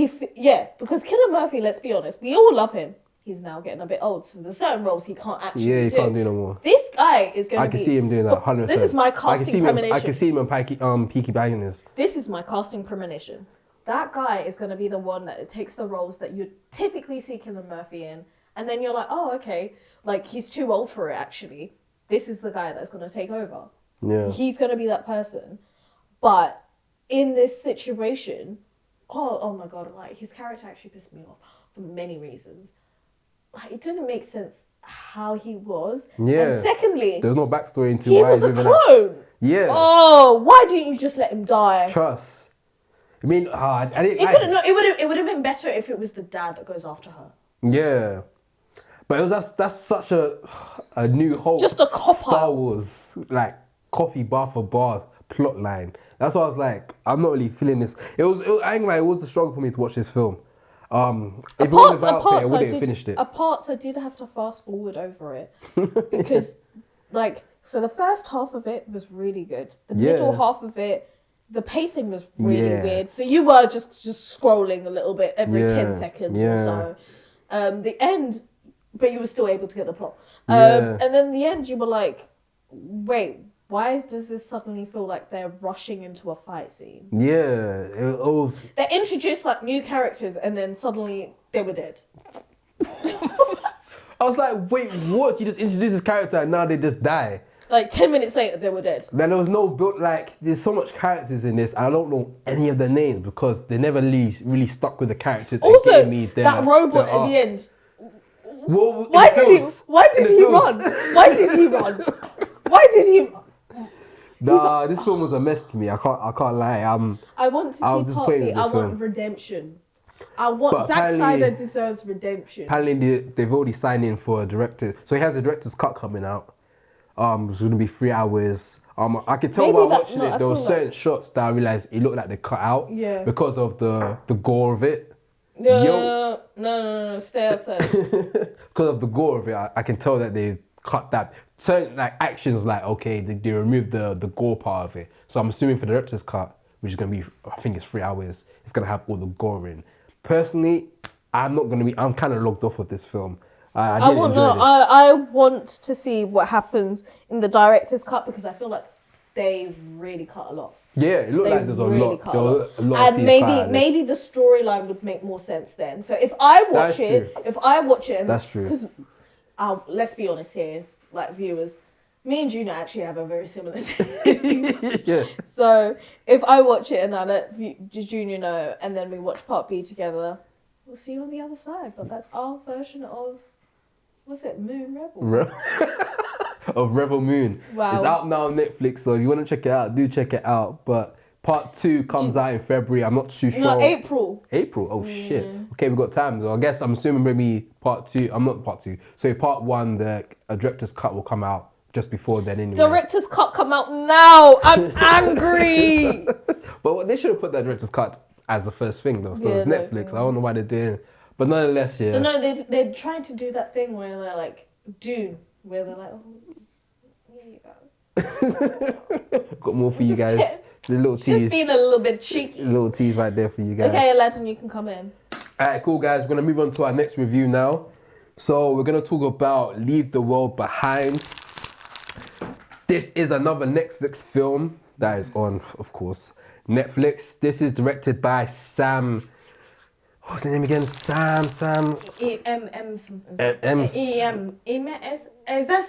Because Cillian Murphy, let's be honest, we all love him. He's now getting a bit old, so there's certain roles he can't actually Yeah, he do. can't do no more. This guy is going to I be... can see him doing that 100%. This is my casting premonition. I can see him in Peaky Blinders. This is my casting premonition. That guy is going to be the one that takes the roles that you typically see Cillian Murphy in, and then you're like, oh, okay, like he's too old for it, actually. This is the guy that's going to take over. Yeah. He's going to be that person. But in this situation, oh my God, like his character actually pissed me off for many reasons. Like, it didn't make sense how he was. Yeah. And secondly, There's no backstory into he why was he's a living that. clone. Yeah. Oh, why didn't you just let him die? Trust. I mean, I didn't It like could have. It would have been better if it was the dad that goes after her. Yeah. But it was that's such a New Hope, Just a cop-out. Star Wars, like coffee bar for bar plot line. That's why I was like, I'm not really feeling this. It was strong for me to watch this film. If it wasn't about it, I wouldn't have finished it. At parts, I did have to fast forward over it because, like, so the first half of it was really good. The middle half of it, the pacing was really weird. So you were just scrolling a little bit every 10 seconds or so. The end, but you were still able to get the plot. And then the end, you were like, wait, why does this suddenly feel like they're rushing into a fight scene? Yeah, it was. They introduced like new characters and then suddenly they were dead. I was like, wait, what? You just introduced this character and now they just die. Like 10 minutes later, they were dead. Then there was no build, like, there's so much characters in this, and I don't know any of the names because they never really stuck with the characters Also, and gave me their, that robot their at arc. the end. Well, Why in the did he fields. run? Why did he? Nah, this film was a mess to me. I can't lie. I want to I was see disappointed Partly. with I this want film. redemption. I want But Zack apparently- Snyder deserves redemption. Apparently they've already signed in for a director, so he has a director's cut coming out. It's gonna be 3 hours. I could tell Maybe while that- watching no, it, I there were feel certain shots that I realized it looked like they cut out Yeah. because of the gore of it. No, stay outside. Because of the gore of it, I can tell that they cut that. Certain like actions, like okay, they removed the gore part of it. So I'm assuming for the director's cut, which is gonna be, I think it's 3 hours, it's gonna have all the gore in. Personally, I'm kind of logged off with this film. I didn't enjoy this. I want to see what happens in the director's cut because I feel like they really cut a lot. Yeah, it looked They like there's a really lot. cut There a were lot. a lot of And scenes cut out of this. maybe the storyline would make more sense then. So if I watch That's it, true. and- That's true. Because let's be honest here, like viewers, Me and Junior actually have a very similar taste. Yeah. So if I watch it and I let Junior know, and then we watch part B together, we'll see you on the other side. But that's our version of, what's it, Moon Rebel? Of Rebel Moon. Wow. It's out now on Netflix, so if you want to check it out, do check it out. But part 2 comes out in February. I'm not too sure. No, April. April? Oh shit. Okay, we've got time. So I guess I'm assuming maybe part 2. I'm not part 2. So part 1, the director's cut will come out just before then anyway. Director's cut come out now. I'm angry. But they should have put that director's cut as the first thing though. So Yeah, it's no, Netflix. no. I don't know why they're doing it. But nonetheless, yeah. No, they're trying to do that thing where they're like, Dune, where they're like, oh, here you go. Got more for you guys. The little Just tease. being a little bit cheeky. Little tease right there for you guys. Okay, Aladdin, you can come in. Alright, cool guys. We're gonna move on to our next review now. So we're gonna talk about Leave the World Behind. This is another Netflix film that is on, of course, Netflix. This is directed by Sam. What's his name again? Sam. E-M-M something. That's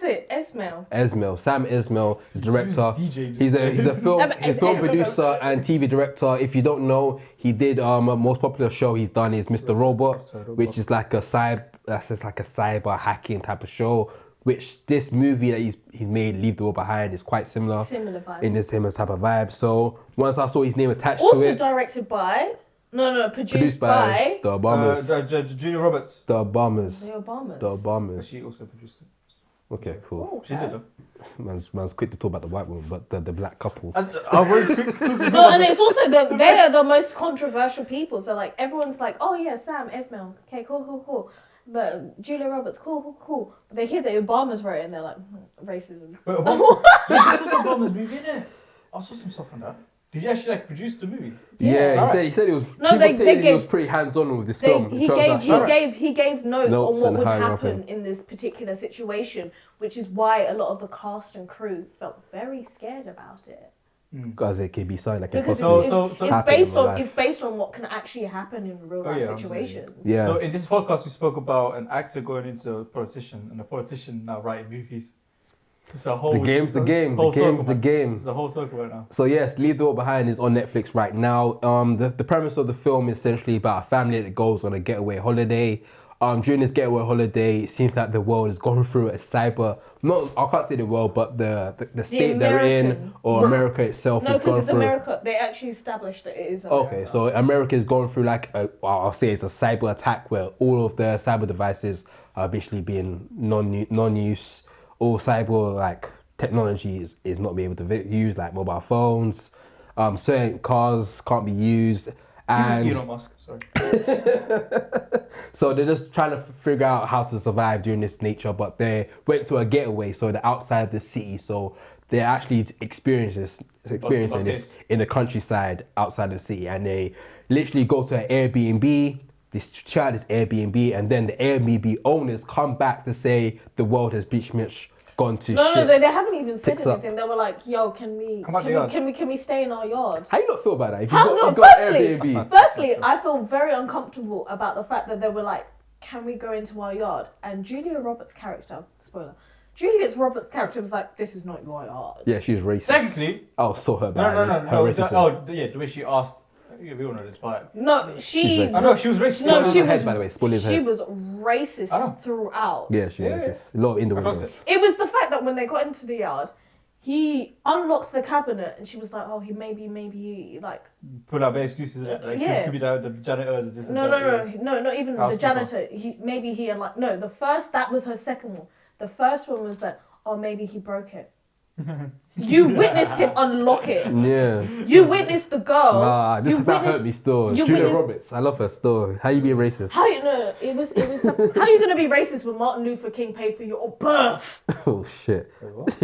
it. Esmail. Esmail. Sam Esmail is director. DJ. He's a film producer and TV director. If you don't know, he did most popular show he's done is Mr. Robot, which is like a cyber hacking type of show. Which this movie that he's made, Leave the World Behind, is quite similar. Similar vibes. In the same type of vibe. So once I saw his name attached to Also it. directed by, produced by the Obamas. Julia Roberts. The Obamas. The Obamas. The Obamas. She also produced it. Okay, cool. Oh, She did okay. though. Man's quick to talk about the white woman, but the black couple. I'm very quick. No, and it's also they are the most controversial people. So like everyone's like, oh yeah, Sam Esmail, okay, cool. But Julia Roberts, cool. But they hear the Obamas right, and they're like, racism. Wait, there was Obama's movie in it. I saw some stuff on that. Did he actually produce the movie? Yeah, he said it was. No, people they say he gave- was pretty hands-on with this film. He gave notes on what would happen in this particular situation, which is why a lot of the cast and crew felt very scared about it. Because it could be something like Because it's based on what can actually happen in real life situations. Yeah. So in this podcast, we spoke about an actor going into a politician, and a politician now writing movies. It's a whole. The game's the game. It's a whole circle right now. So yes, Leave the World Behind is on Netflix right now. The premise of the film is essentially about a family that goes on a getaway holiday. During this getaway holiday, it seems like the world is going through a cyber. I can't say the world, but the state they're in, or America itself No, is going because it's through. America. They actually established that it is America. Okay, so America is going through I'll say it's a cyber attack where all of their cyber devices are basically being non-use. All cyber technology is not being able to use, like mobile phones. Certain cars can't be used. And Elon Musk, sorry. So they're just trying to figure out how to survive during this nature, but they went to a getaway, so they're outside the city. So they're actually experiencing this in the countryside outside the city, and they literally go to an Airbnb. This child is Airbnb, and then the Airbnb owners come back to say the world has pretty much gone to shit. No, they haven't even said Ticks up. anything. They were like, "Yo, can we stay in our yard?" How you not feel about that? If Firstly, I feel very uncomfortable about the fact that they were like, "Can we go into our yard?" And Julia Roberts' character, spoiler, Julia Roberts' character was like, "This is not your yard." Yeah, she was racist. Secondly, I saw her no, bad. Her racism. the way she asked. Yeah, we all know this, but No, she. racist. I know she was racist. No, she head, was. by the way, spoil his She head. was racist throughout. Yeah, she was racist. A lot of innuendos. It was the fact that when they got into the yard, he unlocked the cabinet, and she was like, "Oh, he maybe like." put out bare excuses. Like, Yeah. could be the janitor. This and No, that, not even the Housekeeper. janitor. That was her second one. The first one was that, oh, maybe he broke it. You witnessed him unlock it. Yeah. You witnessed the girl. Nah, that hurt me still. you Julia witnessed- Roberts, I love her still. How you being racist? How you know? It was how are you gonna be racist when Martin Luther King paid for your birth? Oh shit.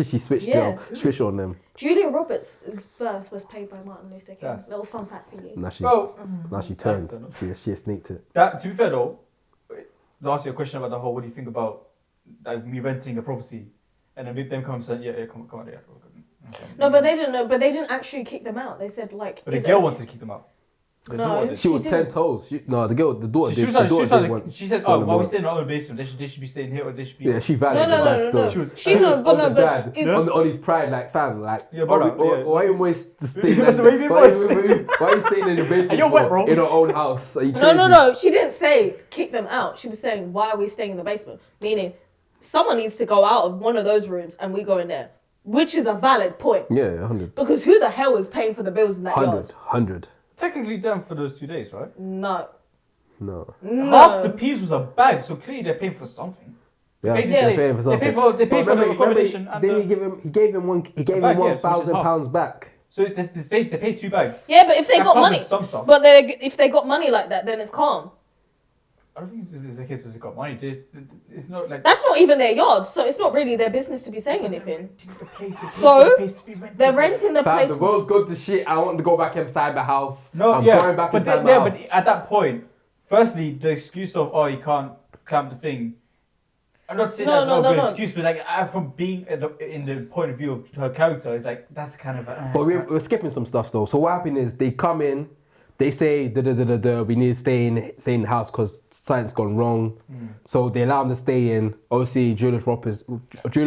She switched switched on them. Julia Roberts' birth was paid by Martin Luther King. Yes. Little fun fact for you. Now she Well, turned. She sneaked it. that, to be fair though, to ask you a question about the whole, what do you think about me renting a property, and then them come and say, yeah, come on, yeah. No, but they didn't know. But they didn't actually kick them out. They said like. But the is girl it- wanted to keep them out. The No, daughter did. She was 10 didn't. toes. The daughter She did. was The like, daughter did one. she said, one "Oh, of while we them. stay in our own basement, they should be staying here, or they should be." Yeah, she validated No, that no, still. no. She was- She was knows, but on no, the but dad, it's- on his pride, like fam, like Yeah, brother, yeah. why you always staying? That's the way you why voice. are you staying in the basement you're wet, for, bro. in her own house? Are you No, crazy? no. She didn't say kick them out. She was saying, why are we staying in the basement? Meaning, someone needs to go out of one of those rooms and we go in there, which is a valid point. Yeah, 100. Because who the hell is paying for the bills in that 100. yard? 100. Technically them for those 2 days, right? No. No. Half the peas was a bag, so clearly they're paying for something. Yeah, They they're pay- paying for something. They pay for the accommodation. And Didn't the, he give him? He gave him bag, yeah, so which is half. £1,000 back. so they pay 2 bags. Yeah, but if they That got covers money, some stuff. but if they got money like that, then it's calm. I don't think it's the case of they got money. It's not like That's not even their yard, so it's not really their business to be saying anything. So They're renting the Fam, place. the world's gone to shit. I want to go back inside the house. No, I'm yeah, going back but inside then, my yeah, house. but at that point, firstly, the excuse of you can't clamp the thing. I'm not saying that's not a good excuse, but like from being in the point of view of her character, it's like that's kind of. But we're skipping some stuff though. So what happened is they come in, they say we need to stay in the house because something's gone wrong. So they allow them to stay in. Obviously, Julia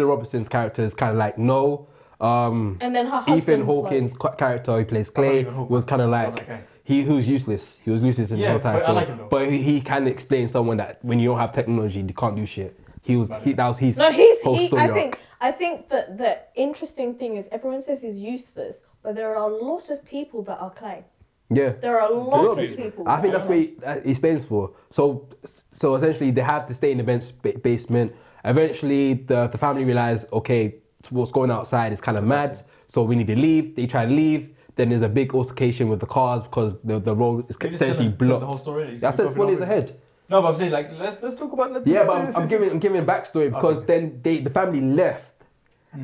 Robertson's character is kind of like no. And then her husband's Ethan Hawkins' character, who plays Clay, Ethan Hawkins. was kind of like Okay. he was useless. He was useless in the Yeah, whole time but I film. like him though. But he can explain someone that when you don't have technology, you can't do shit. That was his No, whole story arc. I think that the interesting thing is everyone says he's useless, but there are a lot of people that are Clay. Yeah. There are a lot of people. I think that that's are what he stands for. So essentially, they have to stay in the basement. Eventually, the family realize, okay, what's going outside is kind of mad, so we need to leave. They try to leave. Then there's a big altercation with the cars because the road is essentially blocked. The whole story. That's as funny as a head. No, but I'm saying like let's talk about. Yeah, but I'm giving a backstory because Okay. then the family left,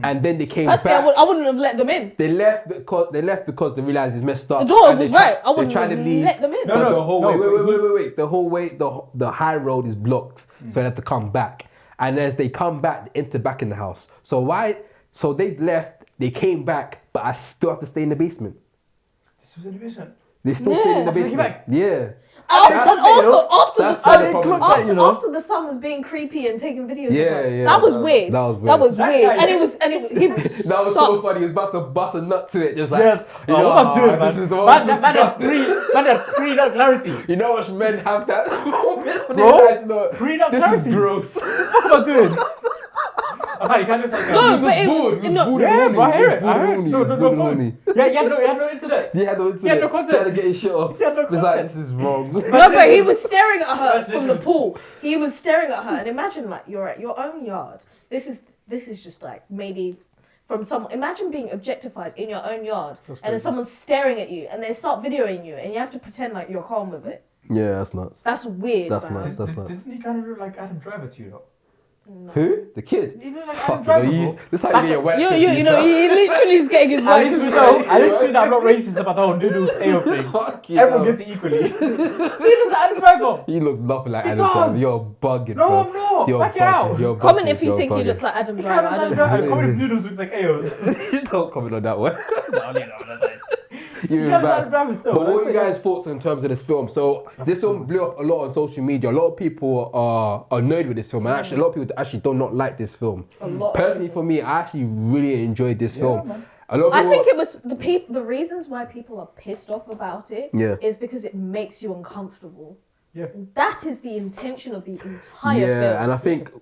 and then they came Personally, back. I wouldn't have let them in. They left because they realized it's messed up. The door and was they try- right. I wouldn't they tried have to leave. let them in. No, But no, the whole no, way, but wait. The whole way, the high road is blocked, so they have to come back. And as they come back, they enter back in the house. So they left, they came back, but I still have to stay in the basement. This was in the basement. They still stayed in the Yeah. After they basement. came back? Yeah. And also, after that's the how sun, they clocked that, you know. after the son was being creepy and taking videos. Yeah, of her. yeah, That was that was- weird. that was weird. That was That weird. guy- And he was. That was so sucked. funny. He was about to bust a nut to it, just like, Yes. you know, What I'm doing, man. this is the Man, most man had disgusting. pre-nut clarity. You know what men have that moment when Bro, they realize, you know, pre-nut this clarity. is gross. What am I doing? Okay, you can't just like. No, He but was it bored. He was no. bored Yeah, and but I hear horny. it. I hear it. He No, was no, bored and no, horny. Yeah, you had no internet. He had no internet. no He content. had to get his shit off. He had no He was like, content. this is wrong. No, but he was staring at her from the Congratulations. pool. He was staring at her, and imagine like you're at your own yard. This is just like maybe from someone. Imagine being objectified in your own yard, and then someone's staring at you, and they start videoing you, and you have to pretend like you're calm with it. Yeah, that's nuts. That's weird. That's man. nuts. That's nuts. Doesn't he kind of look like Adam Driver to you, though? Who? The kid? He look like Fuck, Adam Driver. you know, bro. this is how you get your wet You confused, know, fam. he literally is getting his At voice. least we know. At least we know I'm not racist about the whole noodles ale thing. Fuck you. Everyone gets it equally. He looks like Adam Driver. You look nothing like He Adam does. Driver. You're bugging, No, bro. I'm not. You're Back it bugging. out. You're Comment bugging. if you You're think he bugging. looks like Adam He Driver. kind of I Adam don't Driver. know. Comment if noodles looks like Aos. You don't comment on that one. No, that's like. You're Yeah, bad. Adam Driver still. But what are That's you it. guys' thoughts in terms of this film? So this film blew up a lot on social media. A lot of people are annoyed with this film, and actually a lot of people actually do not like this film. A lot of Personally, people. for me, I actually really enjoyed this film. man. A lot of I people, think it was the reasons why people are pissed off about it Yeah. is because it makes you uncomfortable. Yeah. That is the intention of the entire yeah, film. and I think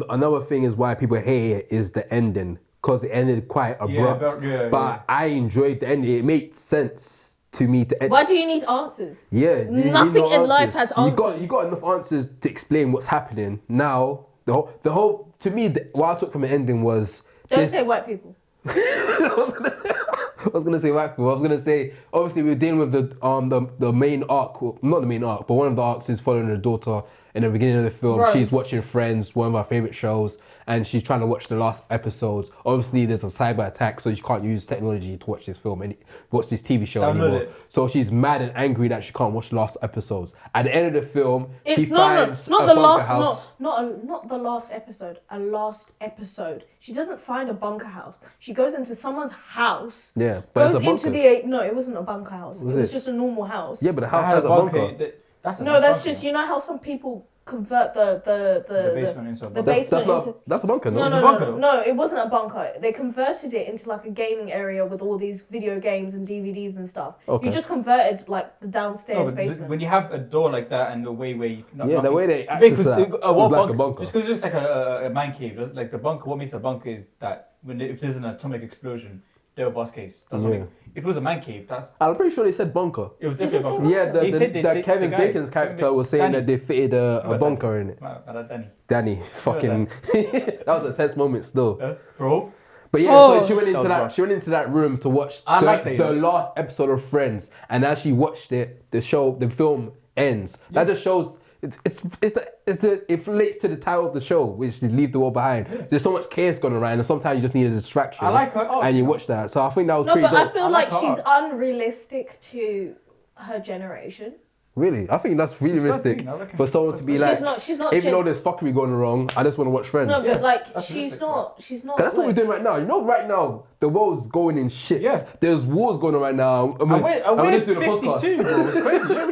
another thing is why people hate it is the ending, because it ended quite abrupt. But I enjoyed the ending. It made sense to me to end. Why do you need answers? Yeah, you need Nothing no in life answers. has You got answers. enough answers to explain what's happening. Now the whole to me what I took from the ending was Don't this- say white people. I was gonna say white people. I was gonna say obviously we're dealing with the main arc, well, not the main arc, but one of the arcs is following the daughter in the beginning of the film, Rose. she's watching Friends, one of our favorite shows, and she's trying to watch the last episodes. Obviously, there's a cyber attack, so she can't use technology to watch this film and watch this TV show anymore. So she's mad and angry that she can't watch the last episodes. At the end of the film, she finds a bunker house. Not the last episode. A last episode. She doesn't find a bunker house. She goes into someone's house. Yeah, but goes it's a into bunker. no, it wasn't a bunker house. Was it was it? just a normal house. Yeah, but the house has a bunker. That's just, you know how some people convert the basement into a bunker. the basement into... That's a bunker, no? No, it wasn't a bunker. They converted it into like a gaming area with all these video games and DVDs and stuff. Okay. You just converted like the downstairs No, basement. when you have a door like that and the way where you... The way they access that is like a bunker. Just because it looks like a man cave, like the bunker, what makes a bunker is that if there's an atomic explosion, they're a boss case. That's what if it was a man cave, I'm pretty sure they said bunker. It was Did definitely they a say bunker. bunker? Yeah, Kevin Bacon's character was saying that they fitted a bunker in it. Danny, fucking... that was a tense moment still. Bro. But yeah, so she went into that. She went into that room to watch the last episode of Friends, and as she watched it, the film ends. That just shows it relates to the title of the show, which is Leave the World Behind. There's so much chaos going around, and sometimes you just need a distraction. I like her art. And you watch that, so I think that was No, pretty but dope. I feel like she's unrealistic to her generation. Really, I think that's realistic for someone to be like. She's not. Even though there's fuckery going wrong, I just want to watch Friends. No, but like she's not. Cause that's what we're doing right now. You know, right now the world's going in shit. Yeah. There's wars going on right now. And we're just doing a podcast.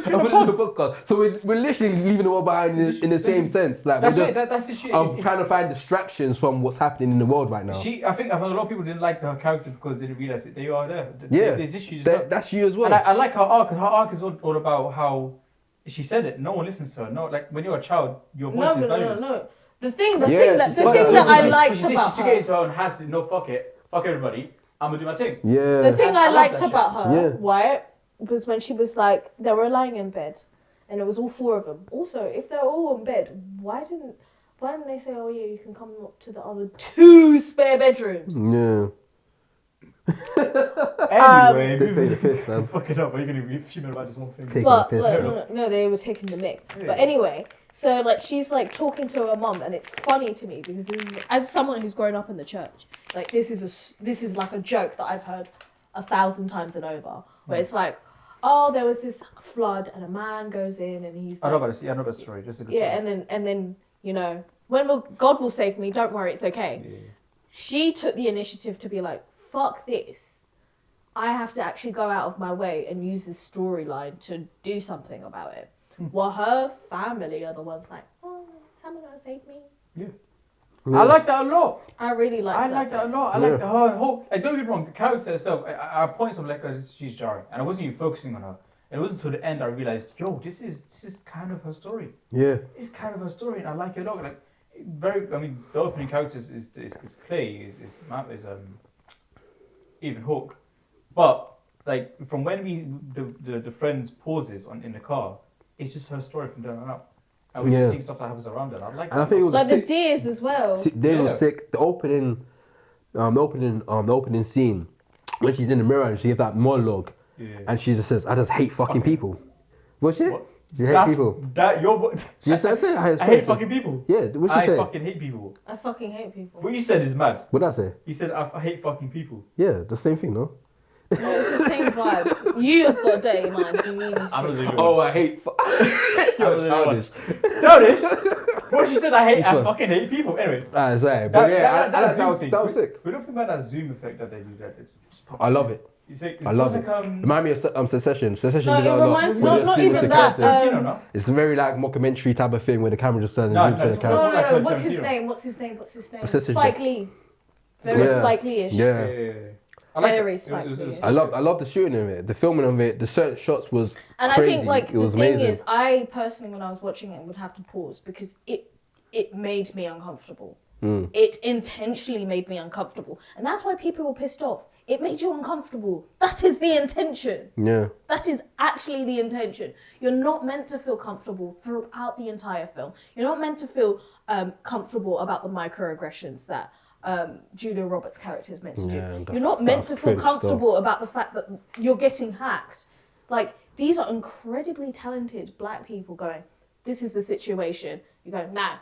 And we're doing a podcast. So we're literally leaving the world behind in the same sense. Like That's we're it, just that's the shit. trying to find distractions from what's happening in the world right now. I think a lot of people didn't like her character because they didn't realize that they are there. Yeah, There's issues. that's you as well. And I like her arc, because her arc is all about how she said it. No one listens to her. No, like when you're a child, your voice is valueless. No. The thing that I liked about she her. get into her own has no, fuck it, fuck everybody. I'm gonna do my thing. Yeah. The thing I liked about her, Yeah. right, was when she was like, they were lying in bed, and it was all four of them. Also, if they're all in bed, why didn't they say, oh yeah, you can come up to the other two spare bedrooms? Yeah. Anyway, They take the piss, man. let's fuck it up. Are you gonna be fuming about this one thing? Take But the piss, like, man. no, they were taking the mick. Yeah. But anyway, so like she's like talking to her mum, and it's funny to me because this is, as someone who's grown up in the church, like this is like a joke that I've heard 1,000 times and over, where it's like, oh, there was this flood, and a man goes in, and he's. I know about this. Yeah, I know about the story. Just a good story. and then you know, God will save me. Don't worry, it's okay. Yeah. She took the initiative to be like, fuck this. I have to actually go out of my way and use this storyline to do something about it. While her family are the ones like, oh, someone gonna save me. Yeah. I like that a lot. I really like that. I like that a lot. I like her whole. Don't get me wrong. The character herself. I points of like she's jarring, and I wasn't even focusing on her. And it wasn't until the end I realized, yo, this is kind of her story. Yeah. It's kind of her story, and I like it a lot. Like very. I mean, the opening characters is Clay, is even Hook. But like from when the friends pauses in the car, it's just her story from then on out, and we're just seeing stuff that happens around her. I like. And I think it was like the Deers as well. They was sick. The opening scene when she's in the mirror and she gives that monologue, and she just says, "I just hate fucking people." What's it? What? You hate people. She just said, I hate fucking people. Yeah, what she I say? fucking hate people. I fucking hate people. What you said is mad. What did I say? You said I hate fucking people. Yeah, the same thing, no? No, it's the same vibes. You've got a dirty mind. You need to I'm not speak. the only one. I hate. You're childish. Childish. What she said, I fucking hate people. Anyway. Sorry, but that was sick. We don't think about that Zoom effect that they do. I love it. I love it. Remind me of Secession. Secession did that a lot. Reminds not even that. It's a very like mockumentary type of thing where the camera just turns and zooms to the camera. No. What's his name? What's his name? Spike Lee. Very Spike Lee-ish. Yeah. Very Spike Lee-ish. I love the shooting of it, the filming of it, the certain shots was and crazy. I think like it was the thing amazing. is, I personally when I was watching it would have to pause because it made me uncomfortable. It intentionally made me uncomfortable, and that's why people were pissed off. It made you uncomfortable. That is the intention. Yeah. That is actually the intention. You're not meant to feel comfortable throughout the entire film. You're not meant to feel comfortable about the microaggressions that Julia Roberts' character is meant to do. You're not meant to feel comfortable about the fact that you're getting hacked. Like, these are incredibly talented black people going, this is the situation. You go, nah.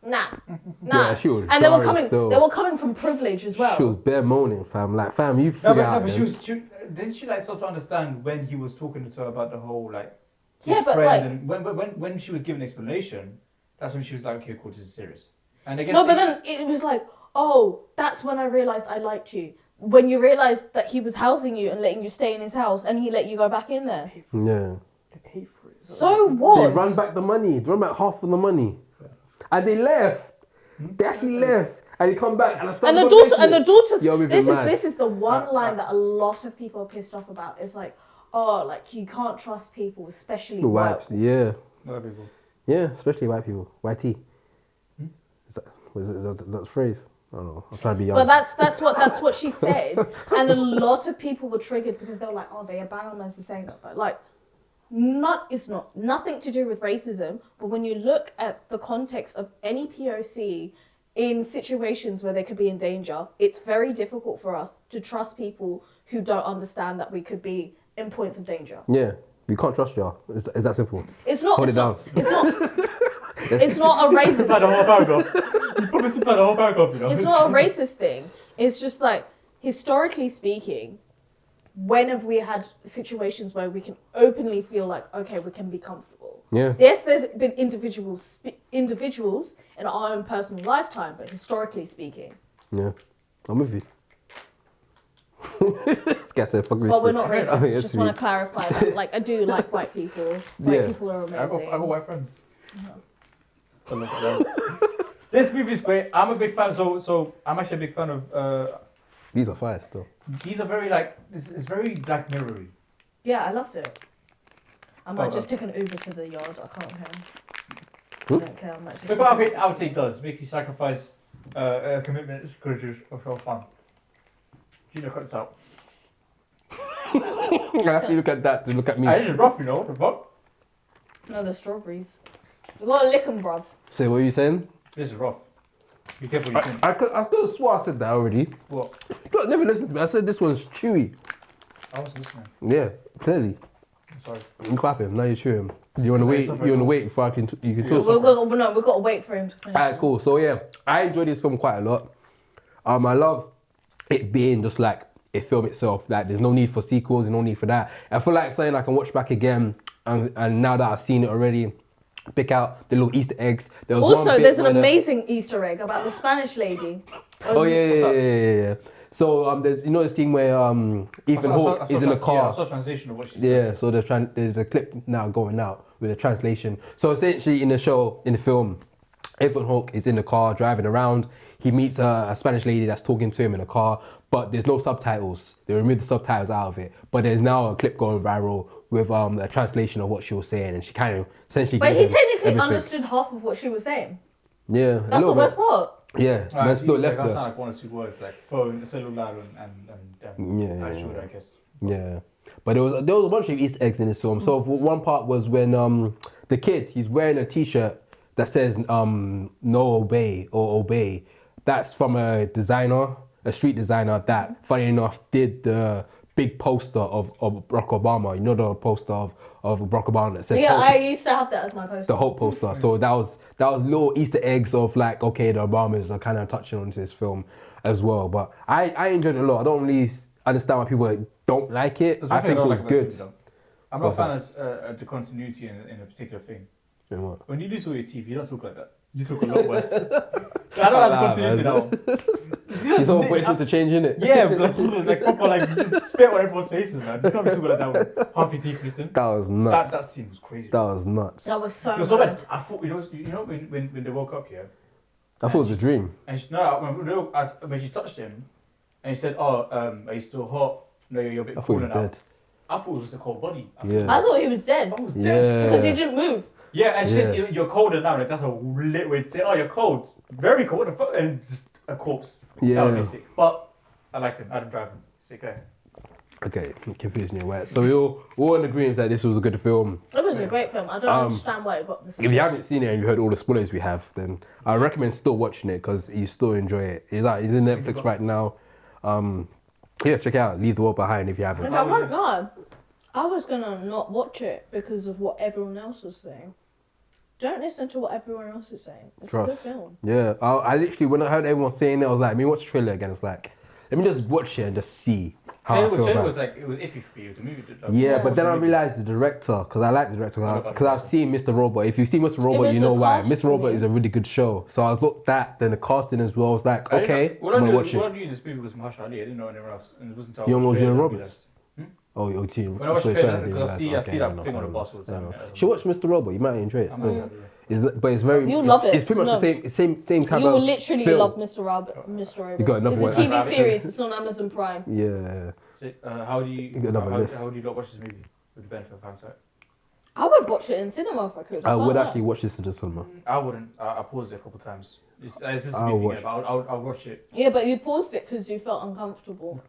Yeah, she was and they were jarring coming. still. They were coming from privilege as well. She was bare moaning, fam. Like, fam, you No, figure but, out. no, but then. didn't she like start to understand when he was talking to her about the whole like Yeah, his but, friend, like- and when she was giving an explanation, that's when she was like, okay, cool, this is serious. And I guess No, but then it was like, oh, that's when I realised I liked you. When you realised that he was housing you and letting you stay in his house, and he let you go back in there. Yeah. they pay for it. So They what? run back the money. They run back half of the money. And they left. They actually left. And they come back and I And started the daughters. You're moving mad. This is the one line that a lot of people are pissed off about. It's like, oh, like you can't trust people, especially Wipes, white. yeah. No people. Yeah, especially white people. YT. Is that the phrase? I don't know. I'm trying to be young. But that's what she said, and a lot of people were triggered because they were like, oh, they are bananas to saying that, but like, it's not nothing to do with racism. But when you look at the context of any POC in situations where they could be in danger, it's very difficult for us to trust people who don't understand that we could be in points of danger. Yeah, we can't trust y'all. It's that simple. It's not. Hold It's it not. down. It's not. It's not a Simplified the racist. whole paragraph. You probably simplified the whole paragraph, you know. It's not a racist thing. It's just like historically speaking, when have we had situations where we can openly feel like, okay, we can be comfortable? Yeah. Yes, there's been individuals in our own personal lifetime, but historically speaking. Yeah. I'm with you. This guy said, fuck this. Well, we're not shit. racist. Oh, yes, Just want to we- clarify that. Like, I do like white people. White Yeah. people are I amazing. got white friends. So look at that. This movie is great. I'm a big fan. So I'm actually a big fan of. These are fire still. These are very like it's very Black Mirror-y. Yeah, I loved it. I might Oh, just take an Uber to the yard. I can't care. Hmm? I don't care. I might just Look what Outtake does. Makes you sacrifice commitment because you're fun. Gina, cut this out. You look at that to look at me. This is rough, you know. What the fuck? No, the strawberries. You gotta lick 'em, bruv. Say, what are you saying? This is rough. Be careful what you think. I could have swore I said that already. What? Look, never listen to me. I said this one's chewy. I was listening. Yeah, clearly. I'm sorry. You clap him. Now you chew him. You want to No, wait? it's not You very want to long. wait before you can talk? We've got to wait for him to finish. Alright, cool. So yeah, I enjoyed this film quite a lot. I love it being just like a film itself. Like, there's no need for sequels, no need for that. I feel like something I can watch back again, and now that I've seen it already, pick out the little Easter eggs. There was one Also, bit there's an where amazing Easter egg about the Spanish lady. Oh yeah. So there's the scene where Ethan Hawke is in the Yeah, I car. saw a translation of what she said. Yeah, so there's a clip now going out with a translation. So essentially in the film, Ethan Hawke is in the car driving around. He meets a Spanish lady that's talking to him in the car, but there's no subtitles. They removed the subtitles out of it. But there's now a clip going viral with a translation of what she was saying, and she kind of essentially. But gives he him technically everything. understood half of what she was saying. Yeah, a That's the little worst bit. part. Yeah, man, still left That there. sound like one or two words, like phone, cellular, and Yeah. actual, I guess. Yeah, but there was a bunch of Easter eggs in this film. So one part was when the kid, he's wearing a T-shirt that says no obey or obey. That's from a designer, a street designer that, funny enough, did the big poster of Barack Obama. You know, the poster of Barack Obama that says Yeah, Hope. I used to have that as my poster. The Hope poster. So that was little Easter eggs of like, okay, the Obamas are kind of touching on this film as well. But I enjoyed it a lot. I don't really understand why people don't like it. There's I one thing think it don't was like about good. this movie, though. I'm not a fan of the continuity in a particular thing. You know what? When you do talk your TV, you don't talk like that. You talk a lot worse. I don't have the continuity now. He's all waiting to change, innit? Yeah, like proper like spit on everyone's faces, man. You can't be talking like that with half your teeth missing. That was nuts. That scene was crazy. That was nuts. That was so It was so bad. bad. I thought you know when they woke up here, I thought it was a dream. and when she touched him, and he said, "Oh, are you still hot? No, you're a bit I thought cool he was now." dead. I thought it was just a cold body. Yeah. I thought he was dead I was dead. because he Yeah. didn't move. Yeah, and she said, Yeah. "You're colder now." Like, that's a lit way to say, "Oh, you're cold, very cold." What the fuck? And just a corpse. That would be Yeah. sick. But I liked him. I didn't drive him. Sick guy. Okay, I'm confusing you, right? So we're all in agreement that this was a good film. It was a great film. I don't understand why it got this. If you haven't seen it and you heard all the spoilers we have, then I recommend still watching it because you still enjoy it. He's in Netflix right now. Yeah, check it out. Leave the World Behind if you haven't. Like, I won't lie. I was gonna not watch it because of what everyone else was saying. don't listen to what everyone else is saying. It's Trust. a good film. Yeah, I literally, when I heard everyone saying it, I was like, let me watch the trailer again. It's like, let me just watch it and just see how I feel Trailer about was it. like, it was iffy for you. The movie did. Yeah, but then I realized the director, because I like the director, because I've seen Mr. Robot. If you see Mr. Robot, was you know the why. cast Mr. for Robot me. is a really good show. So I looked at then the casting as well. I was like, okay, I'm gonna watch What it. I knew in this movie was Mahershala Ali. I didn't know anyone else. And it wasn't until You don't know I watched the Julia trailer Roberts? Oh, you're team. When I watched the trailer, because I see that thing on the bus all the time. You should watch Mr. Robot. You might enjoy it. I Still. might have, But it's very. You'll love it. It's pretty much the same kind You of. will literally film. love Mr. Robert. Mr. Robert. You got another It's a one. TV series. It's on Amazon Prime. Yeah. So, how do you got another list. how do you not watch this movie with the benefit of hindsight? I would watch it in cinema if I could. I would can't actually lie. watch this in the cinema. I wouldn't. I paused it a couple of times. It's just I'll me watch thinking about. I'll watch it. Yeah, but you paused it because you felt uncomfortable.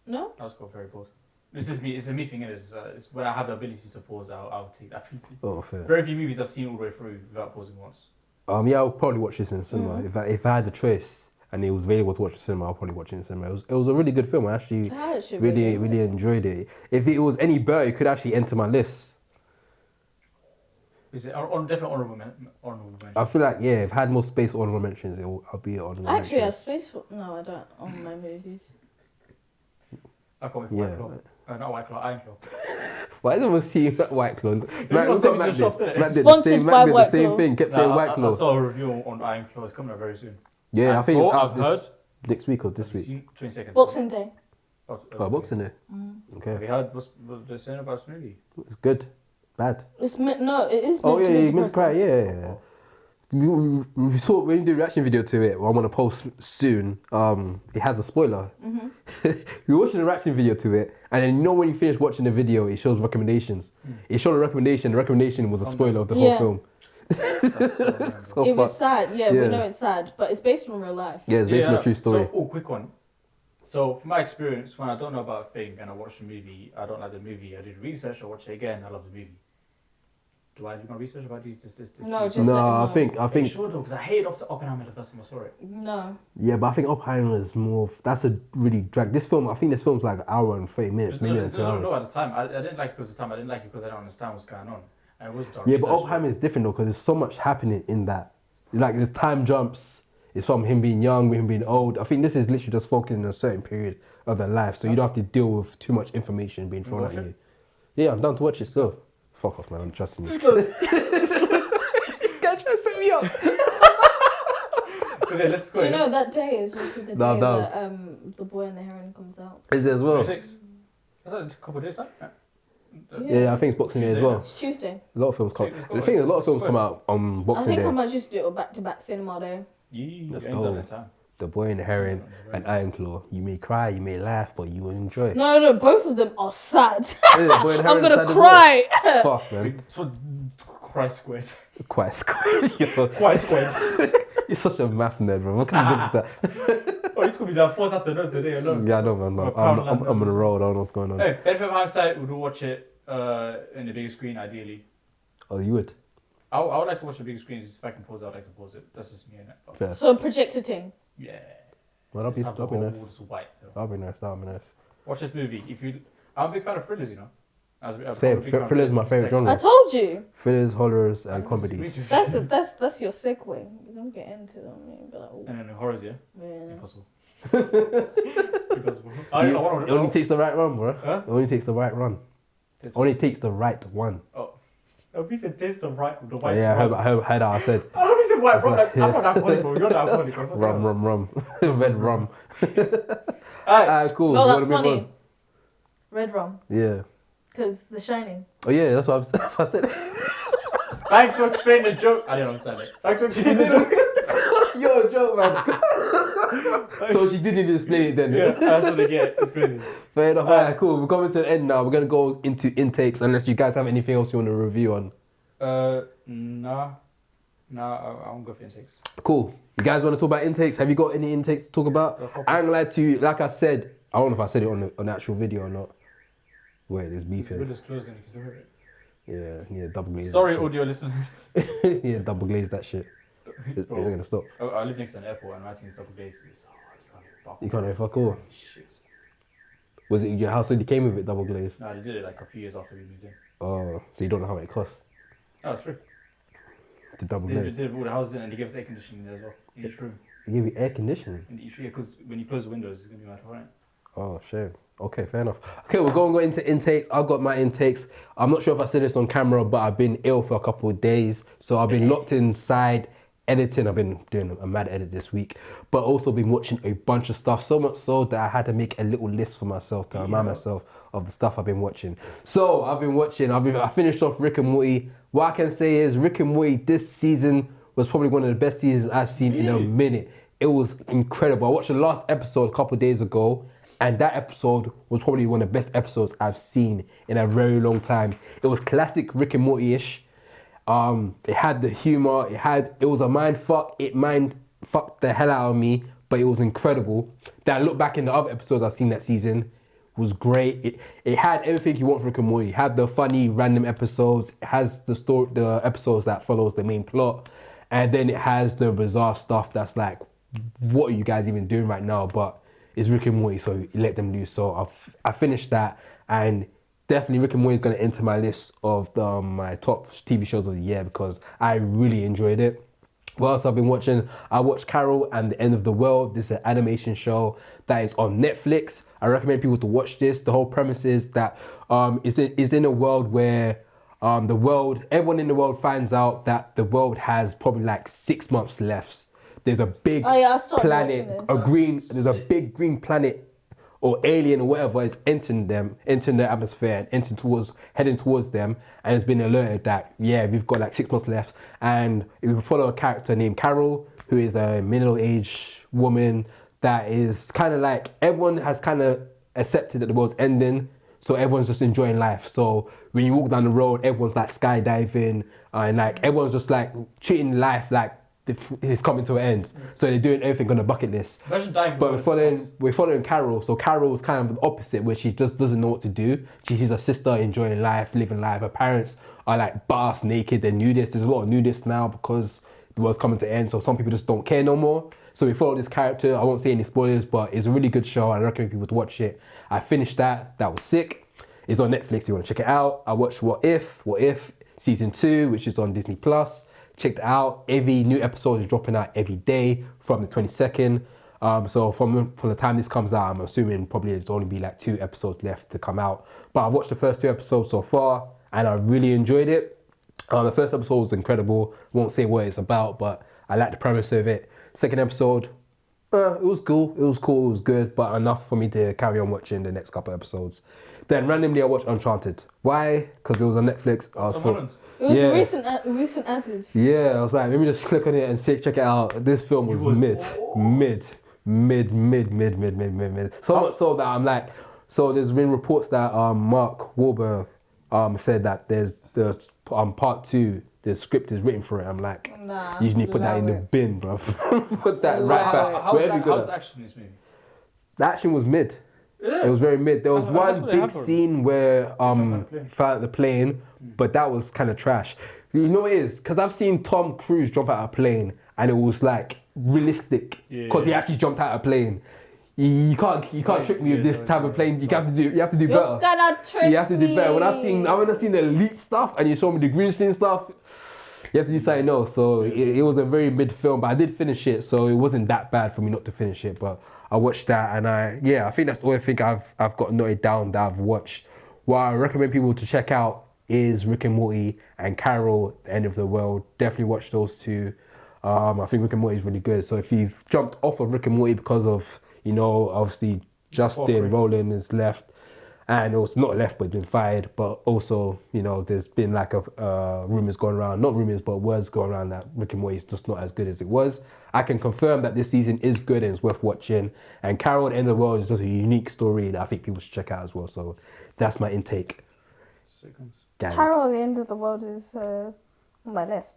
No? I was got very bored. This is me. It's a me thing. It's when I have the ability to pause, I'll take that ability. Oh, fair. Very few movies I've seen all the way through without pausing once. Yeah, I'll probably watch this in the cinema. Mm. If I had the choice and it was available to watch in the cinema, I'll probably watch it in the cinema. It was a really good film. I actually I actually really enjoyed it. If it was any better, it could actually enter my list. Is it on definitely honorable mention? I feel like, yeah, if I had more space for honorable mentions, I'll be honorable I actually have mentions. space for. No, I don't. On my movies. I can't wait for Yeah. White Claw. Not White Claw, Iron Claw. Why is everyone seeing that White Claw? Mac not look what saying Mac it's a shop, did. innit? Mac did the Sponsored same, by Mac did the White same Claw. thing, kept saying White I Claw. saw a review on Iron Claw. It's coming out very soon. Yeah, I think it's out I've this heard. next week or this week. 22nd. Boxing Day. Oh, Boxing Day. Have Okay, you heard what they're saying about this movie? it's good. Bad. It's no, it is. Oh meant yeah, to be you meant to cry. depressing. Yeah. We saw when you do a reaction video to it. Well, I'm gonna post soon. It has a spoiler. We watched the reaction video to it, and then when you finish watching the video, it shows recommendations. It showed a recommendation. The recommendation was a spoiler of the whole Yeah. film. That's So It was fuck. sad. Yeah, Yeah. we know it's sad, but it's based on real life. Yeah, it's based on a true story. So, quick one. So, from my experience, when I don't know about a thing and I watch the movie, I don't like the movie, I do the research, I watch it again, I love the movie. Do I do my research about this? No, just No, let I them know. I think, Sure, though, because I hated Oppenheimer the first time I saw it. No. yeah, but I think Oppenheimer is more. That's a really drag. This film, I think this film's like an hour and 30 minutes, maybe No, 2 no, hours. at the time. I didn't like it because of the time. I didn't like it because I don't understand what's going on. And it was dark. Yeah, but research. Oppenheimer is different though because there's so much happening in that. Like there's time jumps. It's from him being young, him being old. I think this is literally just focusing on a certain period of their life, so you don't have to deal with too much information being thrown at watch you. Yeah, I'm down to watch it still. Fuck off, man. I'm trusting you. Can't try to set me up. Okay, let's go. Do you know that day is also the day No. that The Boy and the Heron comes out? Is it as well? 26? Is that a couple of days time? Yeah, I think it's Boxing Day as well. It's Tuesday. A lot of films come. Tuesday, The thing is, a lot of films come out on I Boxing think I Day. might just do a back-to-back cinema day. Let's Ain't go. done that time. The Boy and the Heron and Iron Claw. You may cry, you may laugh, but you will enjoy it. No, both of them are sad. Yeah, The Boy and the I'm Heron's gonna sad as cry. well. Fuck, man. So, Christ squared. Quite squared. Quite squared. You're such a math nerd, bro. What kind of joke is that? Oh, it's gonna be that 4th after nurse today alone. Yeah, I know, man. I'm on the road. I don't know what's going on. Hey, benefit of hindsight, we'll watch it in the big screen, ideally. Oh, you would? I would like to watch the big screen. If I can pause it, I'd like to pause it. That's just me, innit? Fair. So projector thing. Yeah. Well, that'd be Have the nice. whole walls white. So. That'd be nice. That'd be nice. Watch this movie. I'm a big fan of thrillers, you know. Same. Thrillers is my favourite genre. I told you. Thrillers, horrors, and comedies. That's your segue. You don't get into them. You be like, oh, And then the horrors, yeah? yeah. Impossible. Impossible. It only takes the right run, bro. Huh? It only takes the right run. Only takes the right one. Oh, he said taste the right, the white Yeah, rum. I heard how I said. I hope he said white rum. That's I'm not alcoholic, bro. You're not alcoholic, bro. Rum. Red rum. Alright. Alright, cool. No, You that's wanna move funny. on? Red rum. Yeah. Because The Shining. Oh yeah, that's what I said. Thanks for explaining the joke. I didn't understand it. Thanks for explaining the joke. You're a joke, man. So she didn't explain it then. Yeah, that's what I get. It's crazy. Fair enough. Alright, cool. We're coming to the end now. We're gonna go into intakes unless you guys have anything else you want to review on. No, I won't go for intakes. Cool. You guys want to talk about intakes? Have you got any intakes to talk about? I ain't gonna lie to you. Like I said, I don't know if I said it on the actual video or not. Wait, it's beeping. Window's closing. You can still hear it. Yeah, double glaze. Sorry, that audio listeners. shit. Yeah, double glaze that shit. It's Bro, gonna stop. I live next to an airport and my thing's double glazed. It's hard. You can't hear fuck all. Shit. Was it your house already came with it double glazed? No, they did it like a few years after we moved in. Oh, so you don't know how much it costs? Oh, it's free. To double They glaze. did all the houses and they give us air conditioning there as well in each room. They give you air conditioning. In each room, because when you close the windows, it's gonna be mad hot, right? Oh, shame. Okay, fair enough. Okay, we're going to go into intakes. I've got my intakes. I'm not sure if I said this on camera, but I've been ill for a couple of days. So I've been locked inside editing. I've been doing a mad edit this week, but also been watching a bunch of stuff. So much so that I had to make a little list for myself to remind myself of the stuff I've been watching. So I've been watching, I finished off Rick and Morty. What I can say is Rick and Morty this season was probably one of the best seasons I've seen in a minute. It was incredible. I watched the last episode a couple of days ago, and that episode was probably one of the best episodes I've seen in a very long time. It was classic Rick and Morty-ish. It had the humor. It was a mind fuck. It mind fucked the hell out of me, but it was incredible. Then I look back in the other episodes I've seen that season. It was great. It had everything you want from Rick and Morty. It had the funny random episodes. It has the episodes that follows the main plot, and then it has the bizarre stuff that's like, what are you guys even doing right now? But it's Rick and Morty, so let them loose. So I finished that, and definitely Rick and Morty is going to enter my list of my top TV shows of the year because I really enjoyed it. What else I've been watching? I watched Carol and the End of the World. This is an animation show that is on Netflix. I recommend people to watch this. The whole premise is that is in a world where everyone in the world finds out that the world has probably like 6 months left. There's a big planet, there's a big green planet or alien or whatever is entering their atmosphere and heading towards them, and it's been alerted that, yeah, we've got like 6 months left. And we follow a character named Carol, who is a middle-aged woman that is kind of like, everyone has kind of accepted that the world's ending, so everyone's just enjoying life. So when you walk down the road, everyone's like skydiving, and like everyone's just like treating life like it's coming to an end. So they're doing everything on a bucket list. Imagine dying. But we're following Carol. So Carol's kind of the opposite, where she just doesn't know what to do. She sees her sister enjoying life, living life. Her parents are like butt naked. They're nudists. There's a lot of nudists now because the world's coming to an end. So some people just don't care no more. So we follow this character. I won't say any spoilers, but it's a really good show. I recommend people to watch it. I finished that. That was sick. It's on Netflix. You want to check it out. I watched What If season 2, which is on Disney Plus. Checked it out. Every new episode is dropping out every day from the 22nd. So from the time this comes out, I'm assuming probably there's only be like 2 episodes left to come out. But I've watched the first 2 episodes so far, and I really enjoyed it. The first episode was incredible. Won't say what it's about, but I like the premise of it. Second episode, it was cool. It was good, but enough for me to carry on watching the next couple episodes. Then randomly I watched Uncharted. Why? Because it was on Netflix. It was recent added. Yeah, I was like, let me just click on it and check it out. This film was mid. So much so that I'm like, so there's been reports that Mark Wahlberg said that there's part 2, the script is written for it. I'm like, you need to put that in the bin, bro. Put that right back. How's the action in this movie? The action was mid. Yeah. It was very mid. There was one big scene where fell out the plane, but that was kind of trash. You know what it is? Because I've seen Tom Cruise jump out of a plane and it was like realistic because he actually jumped out of a plane. You can't trick me with this type of plane. You have to do better. You're gonna trick me. You have to do better. When I've seen the elite stuff and you show me the green screen stuff, you have to do something else. So it was a very mid film, but I did finish it, so it wasn't that bad for me not to finish it. But I watched that, and I think that's all I think I've got noted down that I've watched. What I recommend people to check out is Rick and Morty and Carol, The End of the World. Definitely watch those 2. I think Rick and Morty is really good. So if you've jumped off of Rick and Morty because of, obviously Justin Roiland is left, and also not left but been fired, but also, there's been like rumours going around, not rumours but words going around that Rick and Morty is just not as good as it was. I can confirm that this season is good and it's worth watching. And Carol, The End of the World is just a unique story that I think people should check out as well. So that's my intake. Gang. Carol, The End of the World is on my list.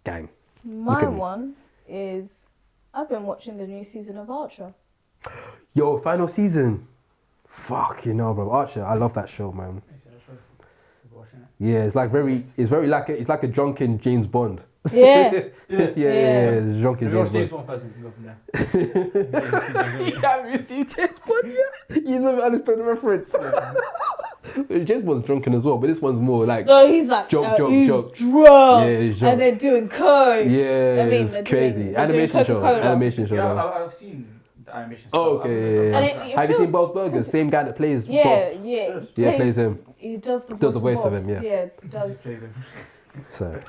Gang. My one is, I've been watching the new season of Archer. Yo, final season. Fuck, bro. Archer, I love that show, man. Yeah, it's like a drunken James Bond. Yeah. It's drunken James Bond. James Bond first, we can go from there. Have you seen James Bond yet? You don't understand the reference. James Bond's drunken as well, but this one's more like No, he's like, Joke, joke, he's joke. drunk. Yeah, he's drunk. And they're doing coke. yeah, I mean, it's they're crazy. doing Animation show, Coca-Cola. animation show. Yeah, though. I've seen the animation Oh, stuff. okay, I've- yeah. And it Have you seen feels- Bob's Burgers? Same guy that plays Yeah, Bob. yeah. Yeah, plays him. He does the Does the voice of Bob's. him, yeah. Yeah, he He does. plays him. So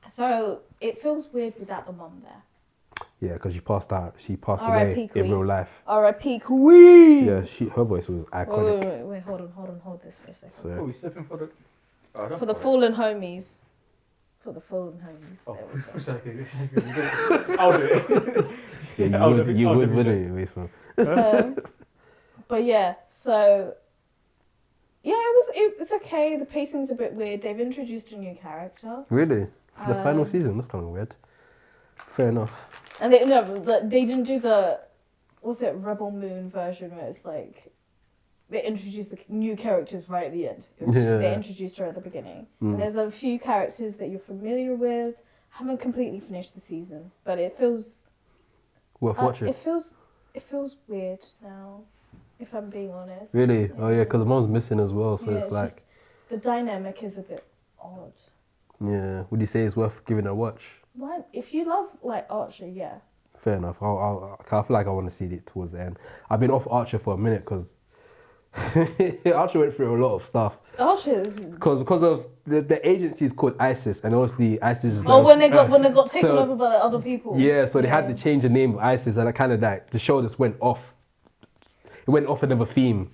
So it feels weird without the mum there. yeah, because she passed out. She passed R.I.P. away in Queen. real life. R.I.P. Queen. Yeah, her voice was iconic. Wait, hold this for a second. So Oh, we stepping for the. Oh, I don't For the follow it. fallen homies. For the fallen homies. Oh, There we go. for a second. I'll do it. yeah, you I'll would, do it. you I'll would, do it. wouldn't you, Mason? But yeah, so yeah, it's okay. The pacing's a bit weird. They've introduced a new character, Really? For the final Um, season, that's kind of weird. Fair enough. and they didn't do the what's it Rebel Moon version where it's like they introduced the new characters right at the end. It was just, Yeah. they introduced her at the beginning. Mm. And there's a few characters that you're familiar with. Haven't completely finished the season, but it feels Worth watching. it feels weird now. If I'm being honest. Really? Oh yeah, because the mom's missing as well, so Yeah, it's like, just- the dynamic is a bit odd. yeah. Would you say it's worth giving it a watch? Why? If you love like Archer, yeah. Fair enough. I feel like I want to see it towards the end. I've been off Archer for a minute because Archer went through a lot of stuff. Archer is. Because of the agency is called ISIS, and obviously ISIS is. Oh, when they got taken so- over by the other people. Yeah, so they had to change the name of ISIS, and I kind of like the show just went off. It went off another theme.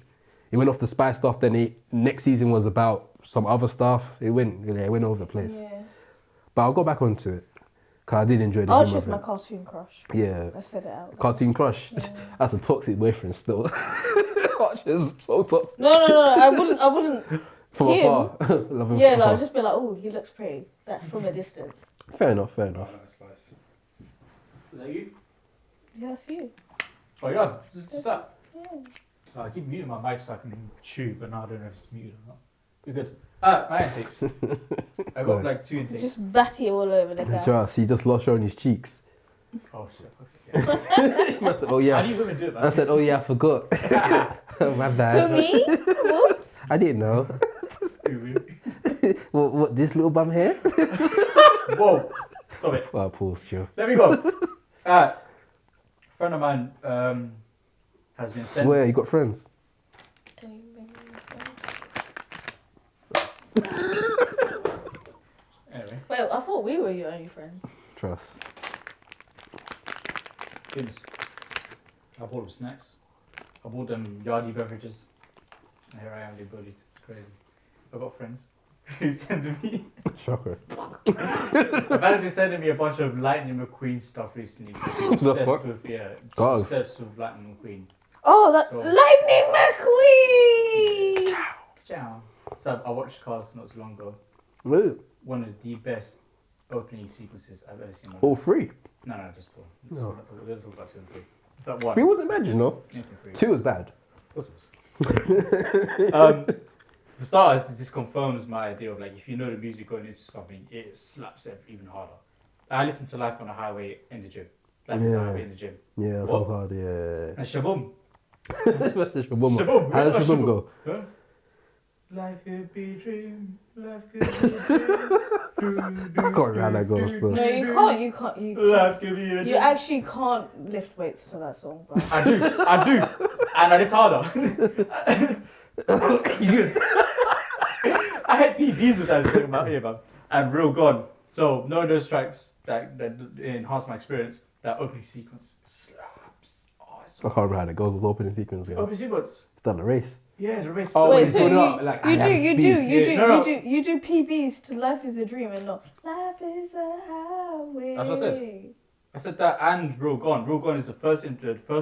It went off the spy stuff. Then next season was about some other stuff. It went all over the place. Yeah. But I'll go back onto it because I did enjoy the Archer's humor my of cartoon crush. it. Yeah, I said it out. cartoon crush. That's a toxic boyfriend still. Archer's so toxic. No. I wouldn't. From Him? afar, love him Yeah, from like afar. I'd just be like, oh, he looks pretty. That's from a distance. Fair enough. Fair enough. Is that you? Yeah, that's you. Oh yeah, just that. Yeah. So I keep muting my mic so I can chew, but now I don't know if it's muted or not. You're good. My intakes. I Go got ahead. like 2 intakes. Just batty all over the guy. Just, he just lost showing his cheeks. Oh shit. Fuck's sake, yeah. I said, oh How yeah. do you women do it, man? I said, oh yeah, I forgot. My Who, bad. me? Whoops. I didn't know. What this little bum here? Whoa. Stop it. Oh, pause, Joe. Let me go. A friend of mine has been sent. Swear, you got friends. Anyway, Wait, I thought we were your only friends. Trust. kids. I bought them snacks. I bought them yardie beverages. And here I am, they bullied. It's crazy. I've got friends who send me. Shocker. I've had been sending me a bunch of Lightning McQueen stuff recently. The Obsessed fuck? with, yeah, God. obsessed with Lightning McQueen. Oh, that So- Lightning McQueen! Ciao. So I watched Cars not too long ago. Wait, One of the best opening sequences I've ever seen. in my all life. three. No, just four. No. We're talk about 2 and 3. It's that one. Three wasn't bad, you know. Anything 3. Two was bad. Of course it was. For starters, this confirms my idea of like if you know the music going into something, it slaps it even harder. I listen to Life on the Highway in the gym. Life is the Yeah. Highway in the gym. Yeah, that What? sounds hard. Yeah. And Shaboom. What's the Shaboom? Shaboom. How does Yeah, Shaboom go? Huh? Life could be a dream. Life could be a dream. I can't remember how that goes. Though. No, you can't. Life could be a You dream. actually can't lift weights to that song, bro. I do. And I lift harder. You good? I had PBs with that talking about here, man. And real gone. So knowing those tracks that enhance my experience, that opening sequence slaps. Oh, it's I can't remember how that goes. It was opening sequence. Yeah. opening sequence. It's done a race. Yeah, the race. Oh, Wait, he's so put you, up, like, I you have do, speed. Yeah, no. you do PBs to Life is a Dream and not Life is a Highway. That's what I said. I said that and Real Gone. Real Gone is the first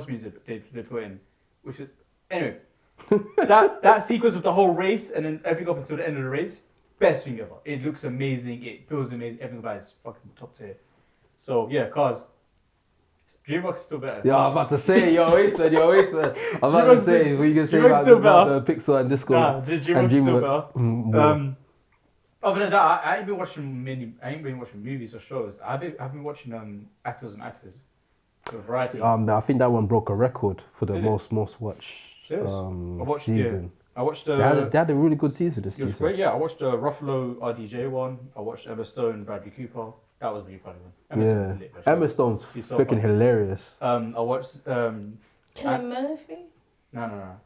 music they put in, which is anyway. that sequence of the whole race and then everything up until the end of the race, best thing ever. It looks amazing. It feels amazing. Everything about it is fucking top tier. So yeah, Cars. DreamWorks is still better. Yeah, I'm about to say, you're wasted. I'm about to say, what are you going to say DreamWorks about, still about the Pixar and Disco? Nah, and DreamWorks is still DreamWorks. better. Other than that, I ain't been watching movies or shows. I've been watching actors and actors. The variety. I think that one broke a record for the Did it? most watched Yes. I watched, season. I watched They had a really good season this it was season. great, yeah. I watched the Ruffalo RDJ one. I watched Emma Stone, Bradley Cooper. That was really funny one. Emma Stone's lit, Emma Stone's She's so freaking funny. hilarious. I watched Killian Murphy? no.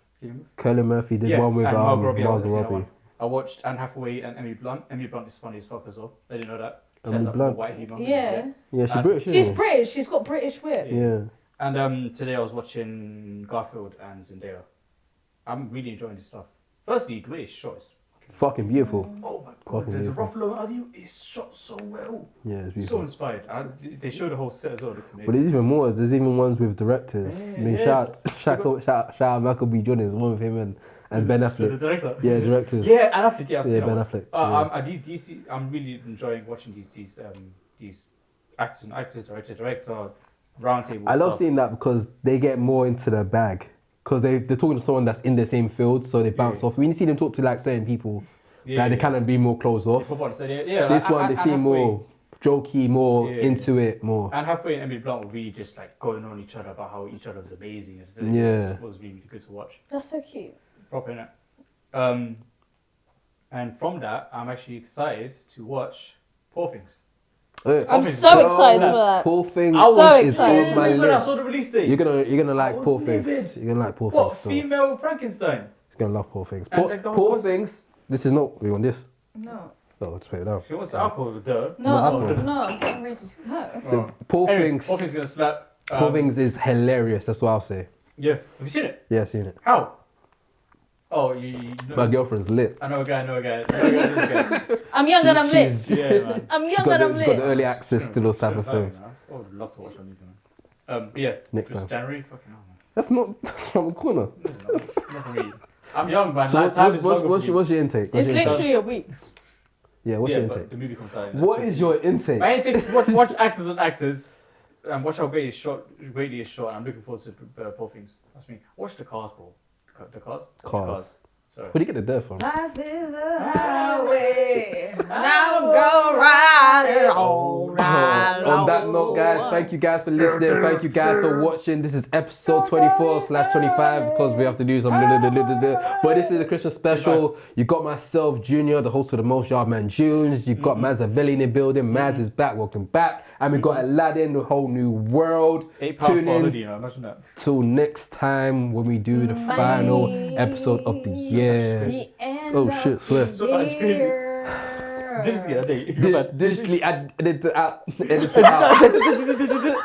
Curly Murphy did one with and Margot Robbie. I watched that Robbie. one. I watched Anne Hathaway and Emily Blunt. Emily Blunt is funny as fuck as well. I didn't know that. She Emily has that Blunt? white humor. Yeah. Yeah, she's And- British. She's isn't British. She's got British wit. she? Yeah. And today I was watching Garfield and Zendaya. I'm really enjoying this stuff. Firstly, the way it's shot is Fucking beautiful. oh my god, Fucking the beautiful. Ruffalo audio is shot so well. Yeah, it's So beautiful. inspired. They show the whole set as well. Looks amazing. But there's even more. There's even ones with directors. I mean, shout out Michael B. Jordan. There's one with him and Ben There's a Affleck. director. Yeah, directors. Yeah, Ben Affleck. Yeah, I've seen Yeah, that Ben one. Affleck. Yeah. I'm really enjoying watching these actors, director roundtable. I love stuff. seeing that because they get more into their bag. Because they're talking to someone that's in the same field, so they bounce off. When you see them talk to like certain people, like, they kind of be more closed off. Yeah, This like, one, they seem more jokey, more Yeah. into it, more. And halfway, Emily Blunt were really just like going on each other about how each other was amazing. Yeah. It was really, really good to watch. That's so cute. Proper innit? And from that, I'm actually excited to watch Poor Things. I'm Poor so Things. excited for that. Poor Things I was so is excited. on my When I saw the list. release date. You're gonna like I was Poor Things. livid. You're gonna like Poor What? Things still. Female Frankenstein? You're gonna love Poor Things. And Poor, like the whole Poor concept. Things. This is not. We want this. No. Oh, just put it down. She wants the alcohol, duh. No, apple. no, I'm getting ready to go. Oh. Poor Anyway, Things. Poor Things gonna slap. Poor Things is hilarious. That's what I'll say. Yeah. Have you seen it? Yeah, I've seen it. How? Oh, you know. My girlfriend's lit. I know a guy. I know a guy. I'm young and I'm lit. She's- Yeah, man. I'm She's young got, and the, I'm she's got the lit. early access to those type of films. I would love to watch that movie, man. But yeah. Next it's time. January. Fucking hell, man. That's from the corner. Not for me. I'm young, man. So Like, time is longer what's for me. your intake? What's It's your intake? literally a week. Yeah, what's yeah, your but intake? the movie comes out. What is your intake? My intake is watch actors and actors, and watch how great it's shot. Greatly it's shot. And I'm looking forward to Poor Things. That's me. Watch the Cars, bro. The Cars. Cars. Sorry. Where do you get the dirt from? Life is a highway, and I'll go riding all night On that note, guys, thank you guys for listening. Thank you guys for watching. This is episode 24/25 because we have to do some. But this is a Christmas special. You got myself, Junior, the host of the Most Yard Man Junes. You got Mazavelli in the building. Maz is back. Welcome back. And we got Aladdin, the whole new world. £8 Tune for in. hoodie, you know, imagine that. Till next time when we do the final episode of the year. The end Oh shit, swear. So that's crazy. Just get a date. Digitally edit it out. Edit it out.